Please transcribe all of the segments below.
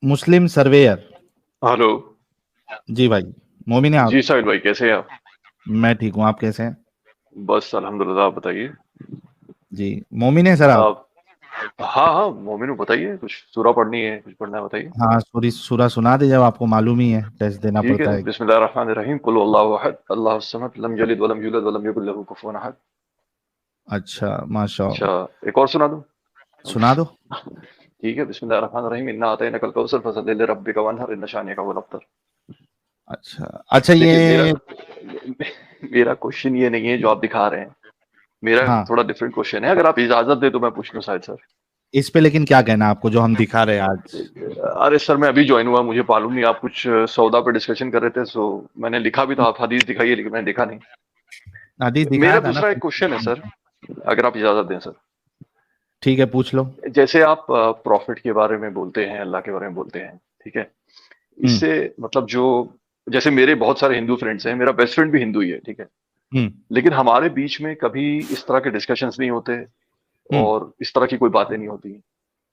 मुस्लिम surveyor. Hello. जी भाई। मोमिन है जी आप? साहिल भाई, कैसे हैं आप? मैं ठीक हूँ, आप कैसे हैं? बस अल्हम्दुलिल्लाह, आप बताइए। जी। मोमिन है सर आप? आप? हाँ हाँ, मोमिन हूँ, बताइए, कुछ सूरा पढ़नी है, कुछ पढ़ना है, बताइए। हाँ, सूरा सुना दे, जब आपको मालूम ही है, टेस्ट देना ठीक है, पड़ता है। बिस्मिल्लाहिर्रहमानिर्रहीम, कुल हुवल्लाहु अहद, अल्लाहुस समद, लम यलिद वलम यूलद वलम यकुल लहू कुफुवन अहद। अच्छा, माशाअल्लाह। अच्छा, एक और सुना दूँ? सुना दो। ठीक है, बिस्मिल्लाहिर्रहमानिर्रहीम, इन्ना अतैनाकल कौसर फसल्लि लिरब्बिका वन्हर, इन्न शानिअका हुवल अब्तर। अच्छा अच्छा, देखिए, मेरा ये। मेरा क्वेश्चन ये नहीं है जो आप दिखा रहे हैं। मेरा हाँ, थोड़ा डिफरेंट क्वेश्चन है, अगर आप इजाजत दे तो मैं पूछ लूँ शायद, सर। इस पे लेकिन क्या कहना है आपको, जो हम दिखा रहे हैं आज? अरे सर, मैं अभी ज्वाइन हुआ, मुझे मालूम नहीं, आप कुछ सौदा पे डिस्कशन कर रहे थे, सो मैंने लिखा भी था, आप हदीस दिखाइए, लेकिन मैंने देखा नहीं। हदीस मेरा दिखाया था ना। दूसरा एक क्वेश्चन है सर, अगर आप इजाजत दें सर। ठीक है, पूछ लो। जैसे आप प्रॉफिट के बारे में बोलते हैं, अल्लाह के बारे में बोलते हैं, ठीक है। हम्म। इससे मतलब जो, जैसे मेरे बहुत सारे हिंदू फ्रेंड्स हैं, मेरा बेस्ट फ्रेंड भी हिंदू ही है, ठीक है। हम्म। लेकिन हमारे बीच में कभी इस तरह के डिस्कशंस नहीं होते, हम्म। और इस तरह की कोई बातें नहीं होती।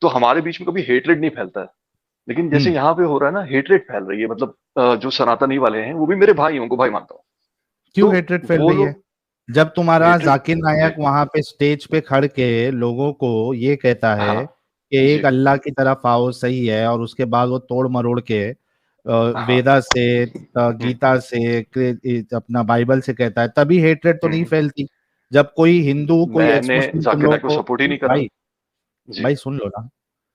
तो हमारे बीच में कभी हेटरेड नहीं फैलता है। लेकिन जैसे हम्म। यहाँ पे हो रहा है ना, हेटरेट फैल रही है, मतलब जो सनातनी वाले हैं, वो भी मेरे भाई हैं, उनको भाई मानता हूँ। क्यों तो हेट्रेट फैल वो रही है? लोग जब तुम्हारा हेटरेट। जाकिर जी। नायक वहां पे स्टेज पे खड़ के लोगों को ये कहता हाँ। है कि जी। एक अल्लाह की तरफ आओ, सही है, और उसके बाद वो तोड़ मरोड़ के हाँ। वेदा से, हम्म। गीता से, अपना बाइबल से कहता है, तभी हेट्रेट तो नहीं हम्म। फैलती। जब कोई हिंदू, कोई एक्स मैंने मुस्लिम तुम जाकिर लोगों नाइक को को। सपोर्ट ही नहीं करा। भाई, जी। भाई सुन लो ना।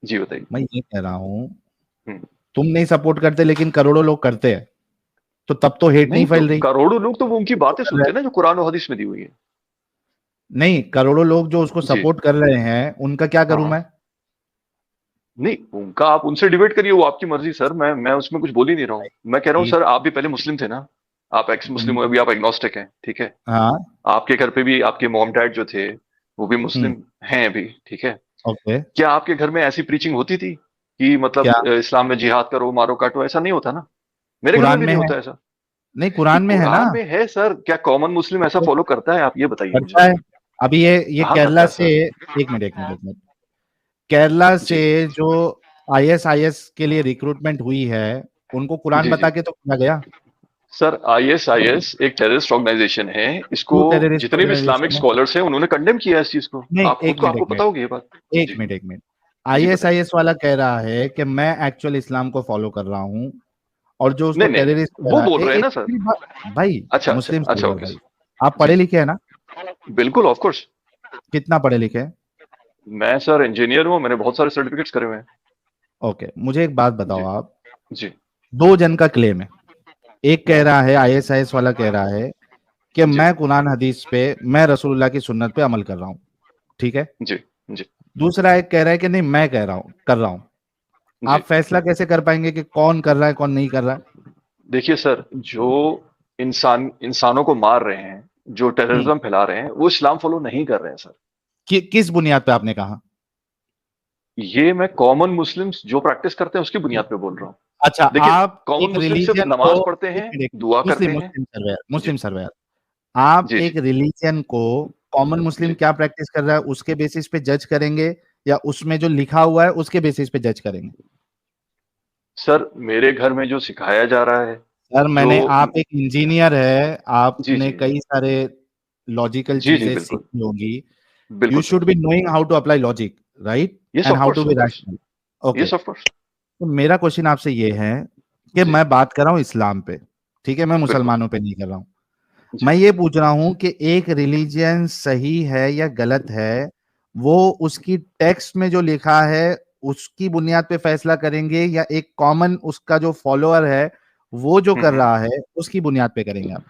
जी बताइए। मैं ये कह रहा हूँ, हम्म। तुम नहीं सपोर्ट करते लेकिन करोड़ों लोग करते हैं, तो तब तो हेट नहीं नहीं तो फैल रही। करोड़ों लोग तो वो उनकी जो बातें कर रहे सुनते हैं ना, जो कुरान और हदीस में दी हुई है। नहीं, करोड़ों लोग जो उसको जी। सपोर्ट कर रहे हैं, उनका क्या हाँ करूं हाँ। मैं? नहीं, उनका आप उनसे डिबेट करिए, वो आपकी मर्जी सर, मैं उसमें कुछ बोल ही नहीं रहा हूँ। मैं कह रहा हूँ ठीक। सर, आप भी पहले मुस्लिम थे ना। आप एक्स मुस्लिम हम्म। हो, अभी आप एग्नोस्टिक हैं, ठीक है। हाँ। आपके घर पे भी आपके मॉम डैड जो थे, वो भी हम्म। मुस्लिम हैं अभी, ठीक है। ओके। क्या आपके घर में ऐसी प्रीचिंग होती थी कि क्या मतलब इस्लाम में जिहाद करो, मारो काटो, ऐसा नहीं होता ना। मेरे घर में कुरान भी में नहीं है? होता ऐसा। नहीं, नहीं, कुरान में है ना। कुरान में है सर, क्या कॉमन मुस्लिम ऐसा तो फॉलो करता है? आप ये बताइए मुझे। करता है। अभी ये कहाँ करता केरला है से, सर? एक मिनट एक मिनट एक मिनट, केरला से जी। जो आईएसआईएस के लिए रिक्रूटमेंट हुई है, उनको कुरान जी। बता जी। के तो किया गया। सर, आईएसआईएस एक टेररिस्ट ऑर्गेनाइजेशन है, इसको क्यों टेररिस्ट जितने भी इस्लामिक ऑर्गेनाइजेशन है? स्कॉलर्स हैं, उन्होंने कंडेम किया है इस चीज को। नहीं, आप खुद को, आपको पता होगी ये बात। एक जी। मिनट एक मिनट। जी बताइए। आईएसआईएस वाला कह रहा है कि मैं एक्चुअल इस्लाम को फॉलो कर रहा हूँ, और जो उसको नहीं नहीं टेररिस्ट नहीं, कह वो रहा बोल है, रहे हैं एक ना सर। मेरी भाई, अच्छा अच्छा मुस्लिम अच्छा, सर्वर ओके भाई, सर। आप जी पढ़े जी। लिखे हैं ना? बिल्कुल, ऑफ कोर्स। कितना पढ़े लिखे हैं? मैं सर इंजीनियर हूँ, मैंने बहुत सारे सर्टिफिकेट्स करे हुए हैं। ओके, मुझे एक बात बताओ जी। आप। जी। दो जन का क्लेम है। एक कह हम्म। रहा है, आईएसआईएस वाला कह रहा है कि जी। मैं कुरान हदीस पे, मैं रसूलुल्लाह की सुन्नत पे अमल कर रहा हूँ, ठीक है। जी। जी। दूसरा एक कह रहा है कि नहीं, मैं कह रहा हूँ, कर रहा हूँ। जी। आप फैसला कैसे कर पाएंगे कि कौन कर रहा है, कौन नहीं कर रहा है? देखिए सर, जो इंसानों को मार रहे हैं, जो हम्म। टेररिज्म फैला रहे हैं, वो इस्लाम फॉलो नहीं कर रहे हैं सर। किस बुनियाद पे आपने कहा? ये मैं कॉमन मुस्लिम्स जो प्रैक्टिस करते हैं उसकी बुनियाद पे बोल रहा हूँ। अच्छा, देखिए, आप कॉमन एक मुस्लिम सिर्फ रिलीजन को, नमाज पढ़ते एक हैं, मिनट एक दुआ मिनट, मुस्लिम करते हैं। मुस्लिम सर्वे, जी। मुस्लिम सर्वे, आप जी। एक जी। रिलीजन को, कॉमन मुस्लिम जी। क्या प्रैक्टिस कर रहा है उसके बेसिस पे जज करेंगे, या उसमें जो लिखा हुआ है उसके बेसिस पे जज करेंगे? सर, मेरे घर में जो सिखाया जा रहा है, सर, जो। आप एक इंजीनियर है, जी आपने जी जी। कई सारे लॉजिकल जी जी चीजें बिल्कुल। सीखी होंगी। यू बिल्कुल sir. Should be knowing how to apply logic, right, yes and of how to course, be of course. Rational. Okay. Yes of course. तो मेरा क्वेश्चन आपसे ये है कि जी। मैं बात कर रहा हूँ इस्लाम पे, ठीक है, मैं बिल्कुल। मुसलमानों पे नहीं कर रहा हूँ। जी। मैं ये पूछ रहा हूं कि एक रिलीजन सही है या गलत है, वो उसकी टेक्स्ट में जो लिखा है उसकी बुनियाद पे फैसला करेंगे, या एक कॉमन उसका जो फॉलोअर है वो जो कर हम्म। रहा है उसकी बुनियाद पे करेंगे आप?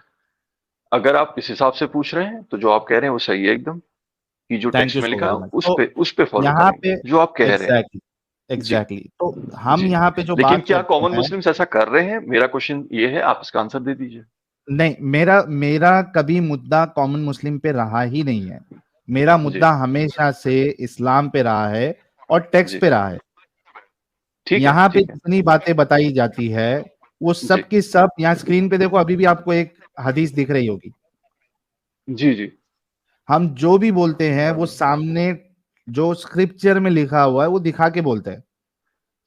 अगर आप इस हिसाब से पूछ रहे हैं, तो जो आप कह रहे हैं वो सही है एकदम, कि जो थैंक टेक्स्ट यू में सो लिखा है वेरी मच। तो उस पे फॉलो यहाँ पे, करेंगे, जो आप कह रहे हैं। एग्जैक्टली, जी। एग्जैक्टली, तो हम जी। यहाँ पे जो लेकिन बात क्या करते कॉमन हैं। मुस्लिम्स ऐसा कर रहे हैं? मेरा क्वेश्चन ये है, आप इसका आंसर दे दीजिए। नहीं, मेरा मेरा कभी मुद्दा कॉमन मुस्लिम पे रहा ही नहीं है। मेरा जी। मुद्दा हमेशा से इस्लाम पे रहा है, और टेक्स्ट जी। पे रहा है। ठीक है, यहाँ पे ठीक है। जितनी बातें बताई जाती है, वो जी। सब की सब, यहाँ स्क्रीन पे देखो, अभी भी आपको एक हदीस दिख रही होगी। जी। जी। हम जो भी बोलते हैं वो सामने जो स्क्रिप्चर में लिखा हुआ है वो दिखा के बोलते हैं।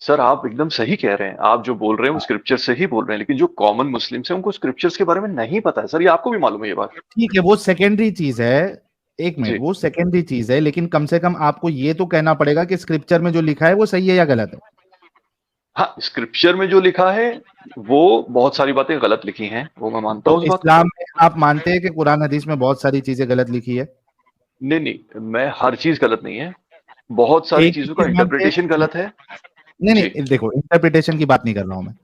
सर आप एकदम सही कह रहे हैं, आप जो बोल रहे हैं वो स्क्रिप्चर से ही बोल रहे हैं, लेकिन जो कॉमन मुस्लिम्स हैं उनको स्क्रिप्चर्स के बारे में नहीं पता है सर, ये आपको भी मालूम है ये बात। ठीक है, वो सेकेंडरी चीज है। एक मिनट, जी। वो सेकेंडरी चीज है, लेकिन कम से कम आपको ये तो कहना पड़ेगा कि स्क्रिप्चर में जो लिखा है वो सही है या गलत है। हाँ, स्क्रिप्चर में जो लिखा है वो बहुत सारी बातें गलत लिखी हैं, वो मैं मानता तो हूँ उस बात को। इस्लाम में आप मानते हैं कि कुरान हदीस में बहुत सारी चीजें गलत लिखी है। नहीं नहीं, मैं हर चीज गलत नहीं है, बहुत सारी एक ही चीजों का चीज मानते हैं। इंटरप्रिटेशन गलत है। नहीं जी। नहीं, देखो, इंटरप्रिटेशन की बात नहीं कर रहा हूं मैं।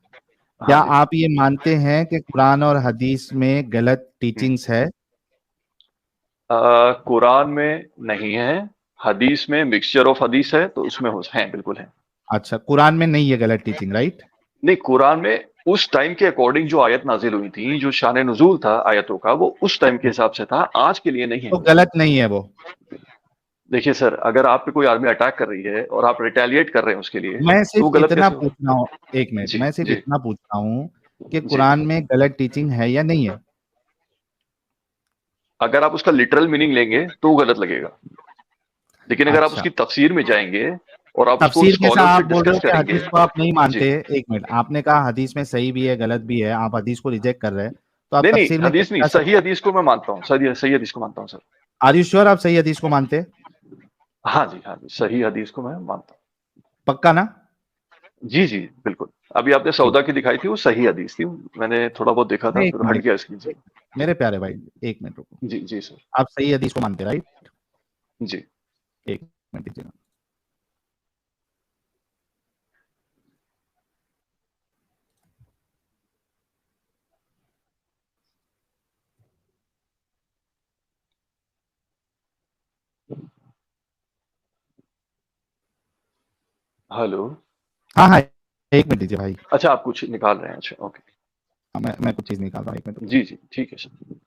क्या हाँ जी। आप ये मानते हैं कि कुरान और हदीस में गलत हम्म। टीचिंग्स है। कुरान में नहीं है, हदीस में मिक्सचर ऑफ हदीस है, तो उसमें हो है, बिल्कुल है। अच्छा, कुरान में नहीं है गलत टीचिंग, राइट। नहीं, कुरान में उस टाइम के अकॉर्डिंग जो आयत नाजिल हुई थी, जो शान नुजूल था आयतों का, वो उस टाइम के हिसाब से था, आज के लिए नहीं है तो वो। गलत नहीं है वो। देखिए सर, अगर आप पे कोई आर्मी अटैक कर रही है और आप रिटेलिएट कर रहे हैं उसके लिए, मैं तो वो सिर्फ गलत इतना कैसे हो? पूछ रहा हूँ, एक मिनट, जी मैं सिर्फ जी इतना पूछ रहा हूँ कि जी। कुरान में गलत टीचिंग है या नहीं है। अगर आप उसका लिटरल मीनिंग लेंगे तो वो गलत लगेगा, लेकिन अगर आप अच्छा, उसकी तफसीर में जाएंगे और आप उसको तफसीर कैसा, स्कॉलर से आप बोल रहे डिस्कस हो कि करेंगे। हदीस को आप नहीं जी। मानते। एक मिनट, आपने कहा हदीस में सही भी है गलत भी है, आप हदीस को रिजेक्ट कर रहे हैं, तो आप नहीं नहीं, तफसीर में हदीस कैसे नहीं, जा सही सकते हैं। हदीस को मैं मानता हूँ, सही सही हदीस को मानता हूँ सर। आर यू श्योर आप सही हदीस को मानते हैं। हाँ जी, हाँ जी, सही हदीस को मैं मानता पक्का ना। हूँ। जी जी, बिल्कुल। अभी आपने ठीक। सौदा की दिखाई थी, वो सही हदीस थी, मैंने थोड़ा बहुत देखा था नहीं, एक फिर हट मिनट, गया स्क्रीन से। मेरे प्यारे भाई, एक मिनट रुको। जी जी सर। आप सही हदीस को मानते, राइट। जी। एक मिनट दीजिएगा। हेलो। हाँ हाँ, एक मिनट दीजिए भाई। अच्छा, आप कुछ निकाल रहे हैं, अच्छा ओके। हाँ, मैं कुछ चीज निकाल रहा हूँ, एक मिनट रुको। जी जी, ठीक है सर।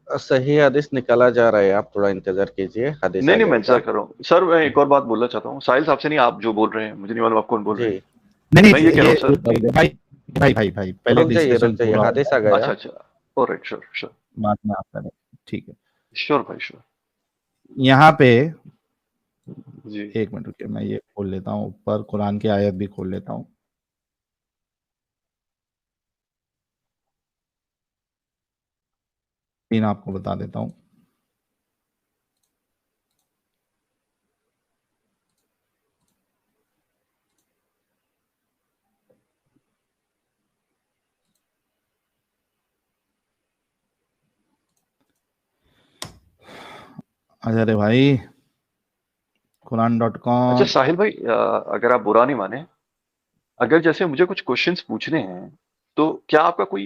सही हदीस निकाला जा रहा है, आप थोड़ा इंतजार कीजिए, हदीस नहीं आ नहीं, मैं इंतजार जाएगा। कर रहा हूँ सर। मैं एक और बात बोलना चाहता हूँ, साहिल साहब से नहीं, आप जो बोल रहे हैं मुझे नहीं मालूम आप कौन बोल रहे हैं। जी। नहीं मैं ये नहीं, कह रहा ये हूँ सर। भाई भाई भाई भाई, पहले रुक डिस्कशन जाइए, पूरा हो हदीस आ जाए, गया। अच्छा अच्छा। Alright, sure sure. बाद में आप करें। ठीक है। श्योर भाई, श्योर। यहाँ पे जी। एक मिनट रुकिए, मैं ये खोल लेता हूँ, ऊपर कुरान की आयत भी खोल लेता हूँ। तीन आपको बता देता हूँ। अरे भाई, कुरान डॉट अच्छा कॉम। साहिल भाई, अगर आप बुरा नहीं माने, अगर जैसे मुझे कुछ क्वेश्चंस पूछने हैं, तो क्या आपका कोई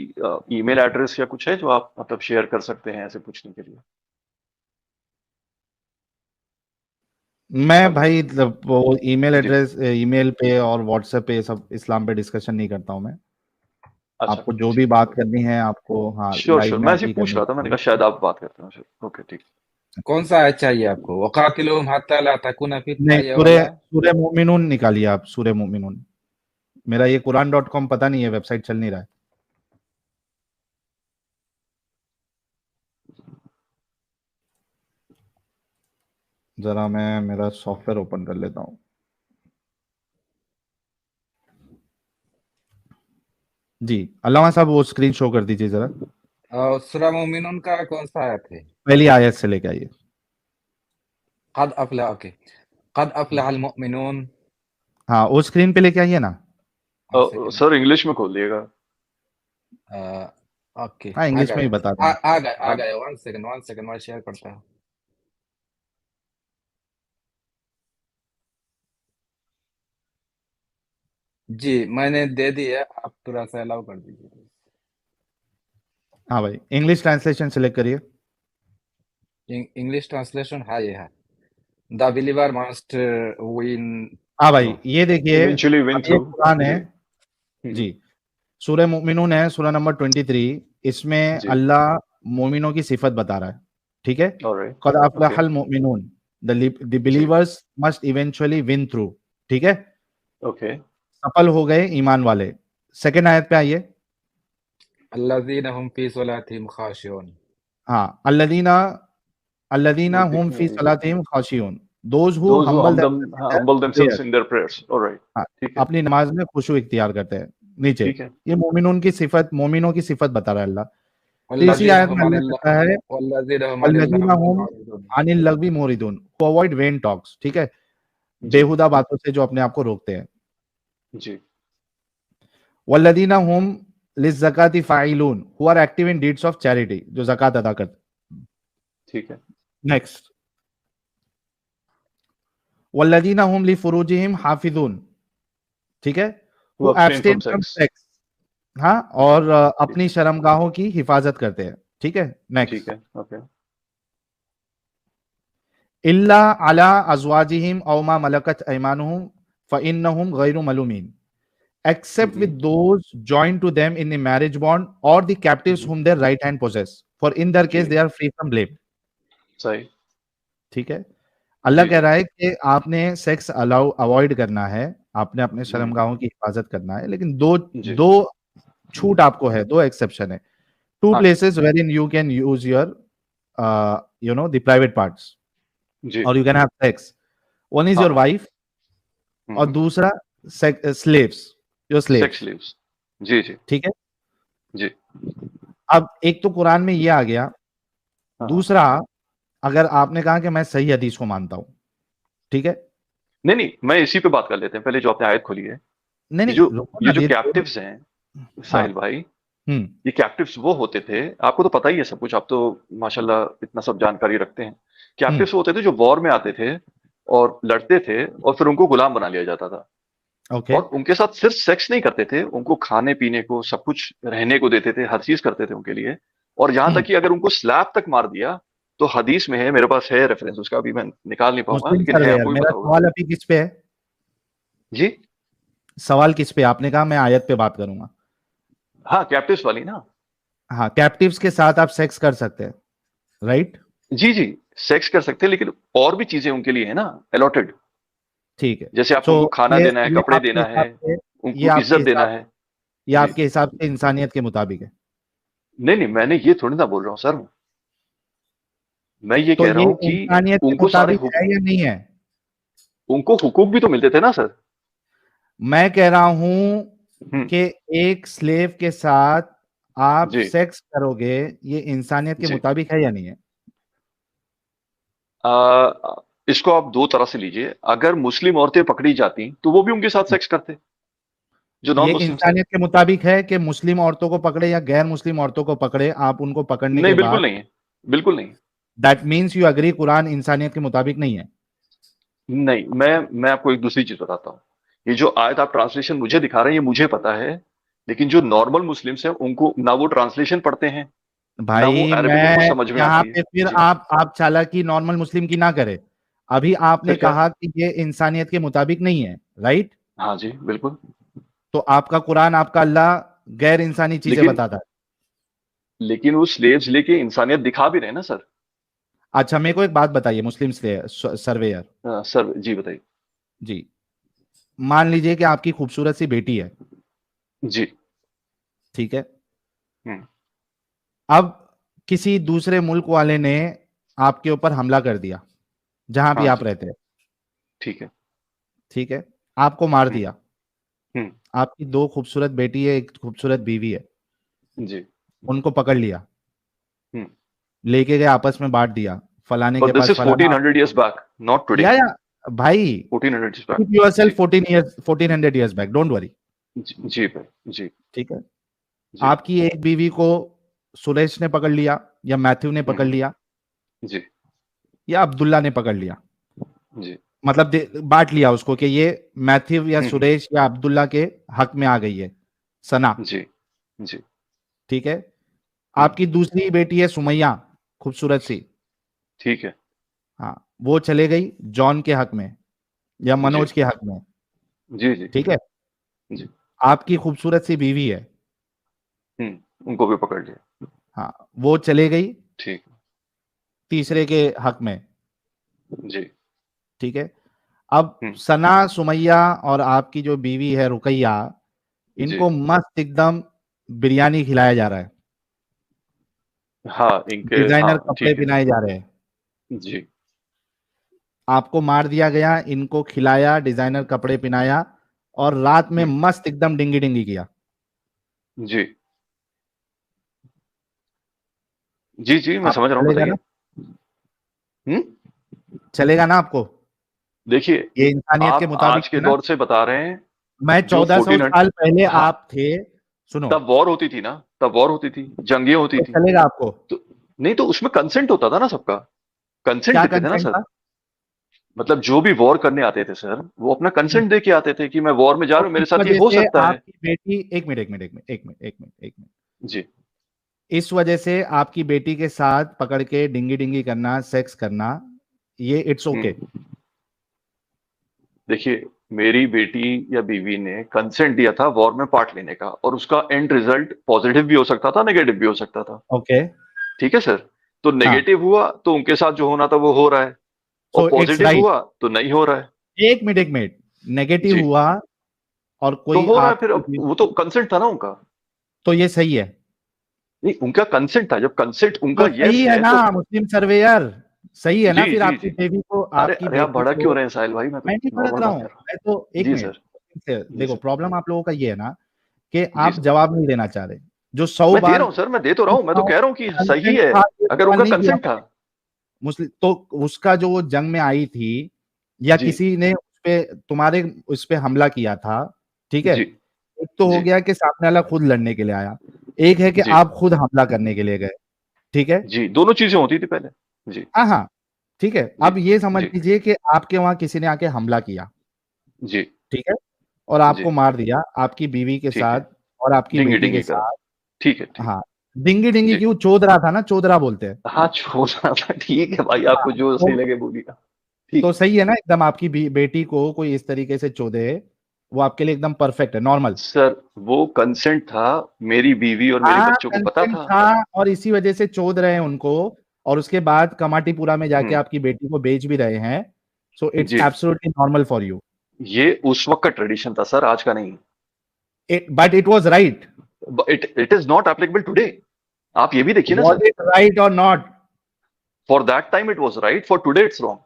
ईमेल एड्रेस या कुछ है जो आप मतलब शेयर कर सकते हैं ऐसे पूछने के लिए? मैं हेलो। भाई वो ईमेल जी। एड्रेस, ईमेल पे और व्हाट्सएप पे सब इस्लाम पे डिस्कशन नहीं करता हूँ मैं। अच्छा, आपको जो भी ठीक है। बात करनी है, आपको हाँ श्योर लाइव श्योर, में मैं ऐसे ही आके पूछ करनी रहा था, मैंने चाहिए। कहा शायद आप बात करते हो सर। ओके, ठीक। कौन सा आयत चाहिए आपको? वकातिलुहुम हत्ता ला तकुना फितना, नहीं, ये सूरे वाला? सूरे मोमिनून निकालिए आप, सूरे मोमिनून। मेरा ये कुरान डॉट कॉम पता नहीं है, वेबसाइट चल नहीं रहा है। जरा मैं मेरा सॉफ्टवेयर ओपन कर लेता हूँ। जी, अल्लामा साहब वो स्क्रीन शो कर दीजिए जरा। और सूरा मोमिनून का कौन सा आयत है? पहली आयत से लेके आइए। कद अफला, ओके। कद अफलहल मुमिनून। हाँ, वो स्क्रीन पे लेके आइए ना। One second. सर इंग्लिश में खोल दिएगा। ओके, हाँ, आ इंग्लिश में ही गया। बता आ देंगे। आ गया, आ हाँ। गया। वन सेकंड, मैं शेयर करता हूँ। जी, मैंने दे दी है, आप थोड़ा सा अलाउ कर दीजिए। हाँ भाई, इंग्लिश ट्रांसलेशन सेलेक्ट करिए। इंग्लिश ट्रांसलेशन, हाँ ये है। The believer must win. हाँ भाई, ये देखिए, इवेंचुअली विन अब ये थ्रू। कुरान है। जी। जी, सूरह मुमिनून है, सूरह नंबर 23, इसमें जी। अल्लाह मोमिनों की सिफत बता रहा है, ठीक है। ऑलराइट। कद ओके। अफलहल मुमिनून, द जी। Believers must eventually win through, ठीक है, ओके। सफल हो गए ईमान वाले। सेकंड आयत पे आइए। अल्लज़ीना हुम फी सलातिहिम खाशिऊन। हाँ, अल्लदीना अल्लदीना हुम फी जी। सलातिहिम खाशिऊन, those who those who humble humble themselves in their prayers। Alright. हाँ, ठीक है। अपनी नमाज में खुशू इख्तियार करते हैं। नीचे ठीक है। ये मोमिनून की सिफत, मोमिनों की सिफत बता रहा है अल्लाह। तीसरी वल्लज़ीना आयत में हुम अल्लाह अनिल कहता है वल्लज़ीना हुम अनिल वल्लज़ीना लग़वी हुम मुअरिदून। अनिल लग़वी मुरिदून, टू अवॉइड वेन टॉक्स, ठीक है, जी। बेहुदा बातों से जो अपने आप को रोकते हैं। जी। वल्लज़ीना हुम लिज़्ज़काति फ़ाइलून, who are active in deeds of charity, जो ज़कात अदा करते। ठीक है। नेक्स्ट, वल्लज़ीना हुम लिफ़ुरूजिहिम हाफ़िज़ून, ठीक है, Who who abstain abstain from from sex। Sex, हाँ, जी। और ठीक अपनी है। शर्मगाहों की हिफाजत करते हैं, ठीक है। ठीक नेक्स्ट, है। ओके। इल्ला अला अज़वाजिहिम औ मा मलकत अयमानुहुम फ़इन्नहुम गैरु मलूमीन, except with those joined to them in the marriage bond or the captives whom their right hand possess, for in their case ji. they are free from blame, सही। ठीक है। अल्लाह जी। कह जी। रहा है कि आपने सेक्स अलाउ अवॉइड करना है, आपने अपने हम्म। शर्मगाहों की हिफाजत करना है, लेकिन दो जी। दो छूट आपको है, दो एक्सेप्शन है। टू हाँ। Places wherein you can use your the private parts जी। और you can have sex, one is हाँ योर हाँ। वाइफ और दूसरा स्लेव्स, योर सेक्स स्लेव्स, लीव्स। जी। जी। ठीक है। जी। अब एक तो कुरान में ये आ गया, हाँ हाँ। दूसरा अगर आपने कहा कि मैं सही हदीस को मानता हूं, ठीक है, नहीं नहीं, मैं इसी पे बात कर लेते हैं पहले, जो आपने आयत खोली है। नहीं ये नहीं जो रुको ये ना, जो ये दोनों, कैप्टिव्स हैं हाँ, साहिल भाई, हम्म, ये कैप्टिव्स वो होते थे, आपको तो पता ही है सब कुछ, आप तो माशाल्लाह इतना सब जानकारी रखते हैं। हम्म, कैप्टिव्स वो होते थे जो वॉर में आते थे और लड़ते थे और फिर उनको गुलाम बना लिया जाता था। ओके, और उनके साथ सिर्फ सेक्स नहीं करते थे, उनको खाने पीने को सब कुछ रहने को देते थे, हर चीज करते थे उनके लिए। और यहां हम्म, तक कि अगर उनको स्लैब तक मार दिया, तो हदीस में है, मेरे पास है रेफरेंस उसका, अभी मैं निकाल नहीं पाऊंगा, मुस्लिम लेकिन है, सर्वेयर, आपको भी मेरा पता होगा। सवाल अभी किस पे है? जी। सवाल किस पे? आपने कहा मैं आयत पे बात करूंगा। हाँ, कैप्टिव्स वाली ना। हाँ, कैप्टिव्स के साथ आप सेक्स कर सकते हैं, राइट, जी जी। सेक्स कर सकते हैं, लेकिन और भी चीजें उनके लिए है ना, अलॉटेड। ठीक है। जैसे आपको सो उनको खाना ये देना है, ये कपड़े आपके देना है, हिसाब से ये उनको आपके इज्जत देना हिसाब है। ये जी। आपके हिसाब से इंसानियत के मुताबिक है? नहीं नहीं, मैंने ये थोड़ी ना बोल रहा हूँ सर, मैं ये तो कह रहा ये हूँ कि इंसानियत के उनको सारे मुताबिक है या नहीं है? उनको हुकूक भी तो मिलते थे ना सर। मैं कह रहा हूं हम्म। कि एक स्लेव के साथ आप जी। सेक्स करोगे, ये इंसानियत के जी। मुताबिक है या नहीं है? इसको आप दो तरह से लीजिए, अगर मुस्लिम औरतें पकड़ी जाती तो वो भी उनके साथ सेक्स करते, जो नॉन ये मुस्लिम्स थे। इंसानियत के मुताबिक है कि मुस्लिम औरतों को पकड़े या गैर मुस्लिम औरतों को पकड़े, आप उनको पकड़ने नहीं, के बिल्कुल बाद, नहीं है, बिल्कुल नहीं। That means you agree Quran इंसानियत के मुताबिक नहीं है? नहीं, मैं आपको एक दूसरी चीज बताता हूँ। ये जो आयत आप ट्रांसलेशन मुझे दिखा रहे हैं, ये मुझे पता है, लेकिन जो नॉर्मल मुस्लिम्स हैं उनको ना वो ट्रांसलेशन पढ़ते हैं, ना वो भाई अरबिक उनको मैं समझ में यहाँ आती है। पे फिर जी। आप चालाकी नॉर्मल मुस्लिम की ना करें। अभी आपने फिर क्या? कहा कि ये इंसानियत के मुताबिक नहीं है, राइट? हाँ जी, बिल्कुल। तो आपका कुरान, आपका अल्लाह गैर इंसानी चीजें लेकिन बताता है। लेकिन वो स्लेव्स लेके इंसानियत दिखा भी रहे हैं ना सर। अच्छा, मेरे को एक बात बताइए, मुस्लिम सर्वेयर सर जी बताइए। जी, मान लीजिए कि आपकी खूबसूरत सी बेटी है, जी। ठीक है, हम्म। अब किसी दूसरे मुल्क वाले ने आपके ऊपर हमला कर दिया जहां भी हाँ आप जी। रहते हैं, ठीक है। ठीक है, आपको मार हम्म। दिया। हम्म। आपकी दो खूबसूरत बेटी है, एक खूबसूरत बीवी है, जी। उनको पकड़ लिया, हम्म। लेके गए, आपस में बांट दिया, फलाने बट के दिस पास इज फलाना। 1400 years back, not today। या भाई, 1400 years back। कीप योरसेल्फ जी। 1400 ईयर्स बैक, डोंट वरी, जी भाई जी। ठीक है। जी। आपकी एक बीवी को सुरेश ने पकड़ लिया या मैथ्यू ने पकड़ हम्म। लिया जी। या अब्दुल्ला ने पकड़ लिया, जी। मतलब बांट लिया उसको कि ये मैथ्यू या हम्म। सुरेश या अब्दुल्ला के हक में आ गई है सना, जी। जी। ठीक है। हम्म। आपकी दूसरी बेटी है सुमैया, खूबसूरत सी, ठीक है। हाँ, वो चले गई जॉन के हक में या जी। मनोज के हक में, जी। जी। ठीक है। जी। आपकी खूबसूरत सी बीवी है, उनको भी पकड़ लिया। हाँ, वो चले गई ठीक। तीसरे के हक में, जी। ठीक है। अब सना, सुमैया और आपकी जो बीवी है रुकैया, इनको मस्त एकदम बिरयानी खिलाया जा रहा है, हाँ, इनके डिजाइनर हाँ, कपड़े ठीक है। पहनाए जा रहे हैं। जी। आपको मार दिया गया, इनको खिलाया, डिजाइनर कपड़े पहनाया और रात में मस्त एकदम डिंगी डिंगी किया। जी। जी, जी, मैं आप समझ रहा हूँ, चलेगा बताइए। ना, चलेगा ना आपको? देखिए, ये इंसानियत के आप मुताबिक आज के है ना? दौर से बता रहे हैं, मैं जो 1400 साल पहले हाँ, आप थे, सुनो, तब वॉर होती थी ना, तब वॉर होती थी, जंगें होती तो थी। चलेगा आपको? तो नहीं, तो उसमें कंसेंट होता था ना सबका, कंसेंट क्या देते थे ना कंसेंट सर। था? मतलब जो भी वॉर करने आते थे सर, वो अपना कंसेंट दे के आते थे कि मैं वॉर में जा तो रहा हूँ, मेरे इस साथ ये वजह हो से सकता है। आपकी बेटी, एक मिनट एक मिनट एक मिनट एक मिनट एक मिनट एक मिनट, जी। इस वजह से आपकी बेटी के साथ पकड़ के डिंगी डिंगी करना, सेक्स करना, ये इट्स ओके? देखिए, मेरी बेटी या बीवी ने कंसेंट दिया था वॉर में पार्ट लेने का, और उसका एंड रिजल्ट पॉजिटिव भी हो सकता था, नेगेटिव भी हो सकता था। ओके, ठीक है सर। तो हाँ, नेगेटिव हुआ तो उनके साथ जो होना था वो हो रहा है, और सो इट्स पॉजिटिव राइट। हुआ तो नहीं हो रहा है। एक मिनट, नेगेटिव जी। हुआ और तो कोई हो रहा है फिर, अब आपकी, वो तो कंसेंट था ना उनका। तो ये सही है? नहीं, उनका कंसेंट था, जब कंसेंट उनका तो सही यस है है ना तो। मुस्लिम सर्वेयर? सही है ना? जी, फिर जी, आपकी जी। बेबी को, अरे, आपकी अरे, आप बेटी भड़क को, क्यों रहे हैं साहिल भाई? मैं तो मैं नहीं भड़क नॉर्मल रहा बात हूँ, कर रहा मैं तो हूँ। एक जी मिनट सर। जी देखो, सर। प्रॉब्लम आप लोगों का ये है ना कि जी आप सर। जवाब नहीं देना चाह रहे। जो 100 मैं दे बार रहा हूँ सर, मैं दे तो रहा हूँ, मैं तो कह रहा हूँ कि सही कंसेंट है, था, ये अगर सवाल उनका नहीं किया कंसेंट था। मैंने। मुस्लिम तो उसका जो वो जंग में आई थी, या जी। किसी ने उस पे, तुम्हारे उस पे हमला किया था, ठीक है? जी। एक तो हो जी। गया कि सामने वाला खुद लड़ने के लिए आया, एक है कि जी। आप खुद हमला करने के लिए गए, ठीक है? जी, दोनों चीजें होती थी पहले। जी। हाँ हाँ, ठीक है। जी। अब ये समझ जी। लीजिए कि आपके वहां किसी ने आके हमला किया, जी। ठीक है, और जी। आपको मार दिया आपकी बीवी के ठीक साथ है। और आपकी डिंगी बेटी के डिंगी करा। साथ। ठीक है, ठीक। हाँ, डिंगी डिंगी जी। क्यों? चोदरा था ना, चोदरा बोलते हैं। हाँ, छोड़ना था, ठीक है भाई, हाँ, आपको जो सही लगे बोलिएगा। तो ठीक। सही है ना एकदम? आपकी बेटी को कोई इस तरीके से चोदे, वो आपके लिए एकदम परफेक्ट है, नॉर्मल? सर, वो कंसेंट था, मेरी बीवी और मेरे हाँ, बच्चों को पता कंसेंट था। था और इसी वजह से चोद रहे हैं उनको, और उसके बाद कमाटीपुरा में जाके हम्म। आपकी बेटी को बेच भी रहे हैं। सो इट्स जी। एब्सोल्युटली नॉर्मल फॉर यू, ये उस वक्त का ट्रेडिशन था सर, आज का नहीं। But it was right. It is not applicable today. आप ये भी देखिए ना वाज सर। इट राइट और not? For that time it was right, for today it's wrong.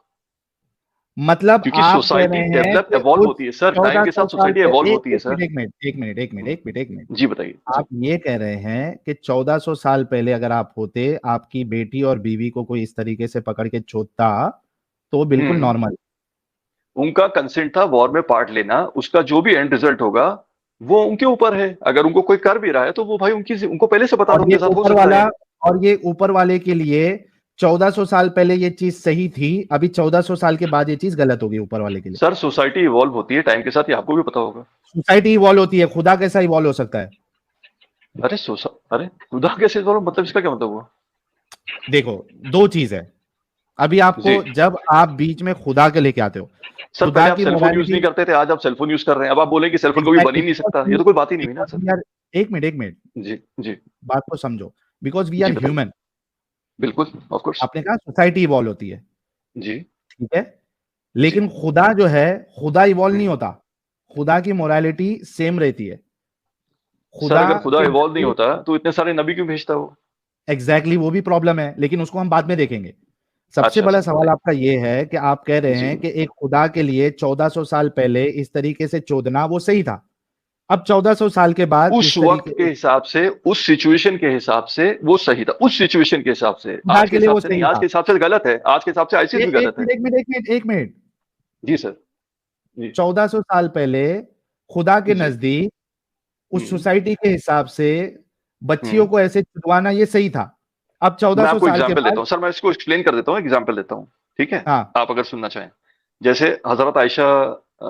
मतलब क्योंकि आप कह सोसाइटी रहे हैं डेवलप कि एवॉल्व उस होती है सर, टाइम के 1400 साथ साल सोसाइटी पहले, एवॉल्व एक होती है एक मिनट सर। एक मिनट एक मिनट एक मिनट एक मिनट एक मिनट, जी, बताइए जी। आप ये कह रहे हैं कि 1400 साल पहले अगर आप होते, आपकी बेटी और बीवी को कोई इस तरीके से पकड़ के चोदता, तो वो बिल्कुल हम्म। नॉर्मल? उनका कंसेंट था वॉर में पार्ट लेना, उसका जो भी एंड रिजल्ट होगा वो उनके ऊपर है। अगर उनको कोई कर भी रहा है तो वो भाई उनको पहले से पता था और ये उनके साथ हो ऊपर सकता वाला, है। और ये ऊपर वाले के लिए 1400 साल पहले ये चीज सही थी, अभी 1400 साल के बाद ये चीज गलत होगी ऊपर वाले के लिए? सर, सोसाइटी इवॉल्व होती है टाइम के साथ, ये आपको भी पता होगा। सोसाइटी इवॉल्व होती है, खुदा कैसा इवॉल्व हो सकता है? अरे, खुदा कैसे इवॉल्व, मतलब इसका क्या मतलब हुआ? देखो, दो चीज है। अभी जी। आपको, जब आप बीच में खुदा के लेके आते हो, सर, खुदा पहले आप की सेलफोन यूज नहीं मोरालिटी, करते थे, आज आप सेलफोन यूज कर रहे हैं, अब आप बोले कि सेलफोन कभी बन ही एग्जैक्टली, नहीं सकता, ये तो कोई बात ही नहीं हुई ना बिकॉज सर। वी आर, एक मिनट, जी। जी। बात को समझो, बिकॉज वी जी, आर बताइए। ह्यूमन। बिल्कुल, ऑफ कोर्स। आपने कहा सोसाइटी इवॉल्व होती है, जी। ठीक है, जी। लेकिन खुदा जो है, खुदा इवॉल्व नहीं हम्म। होता, खुदा की मोरालिटी सेम रहती है। सर, खुदा अगर खुदा के इवॉल्व नहीं नजदीक, होता तो इतने सारे नबी क्यों भेजता वो? एग्जैक्टली वो भी प्रॉब्लम है, लेकिन उसको हम बाद में देखेंगे। सबसे अच्छा बड़ा सर, सवाल बताइए। आपका ये है कि आप कह रहे जी। हैं कि एक खुदा के लिए 1400 साल पहले इस तरीके से चोदना वो सही था, अब 1400 साल के बाद उस इस वक्त तरीके, के हिसाब से, उस सिचुएशन के हिसाब से वो सही था, उस सिचुएशन के हिसाब से। खुदा आज के के लिए हिसाब वो से नहीं, सही आज था। के हिसाब से गलत है, आज के हिसाब से आईसीस भी एक गलत है। मिनट एक मिनट एक मिनट एक मिनट, जी सर। जी। 1400 साल पहले खुदा के जी। नजदीक, उस हम्म। सोसाइटी के हिसाब से बच्चियों हम्म। को ऐसे छुड़वाना ये सही था, अब मैं 1400 आपको साल के एग्जाम्पल देता बाद, हूँ सर, मैं इसको एक्सप्लेन कर देता हूँ, एग्जाम्पल देता हूँ। ठीक है, हाँ, आप अगर सुनना चाहें। जैसे हजरत आयशा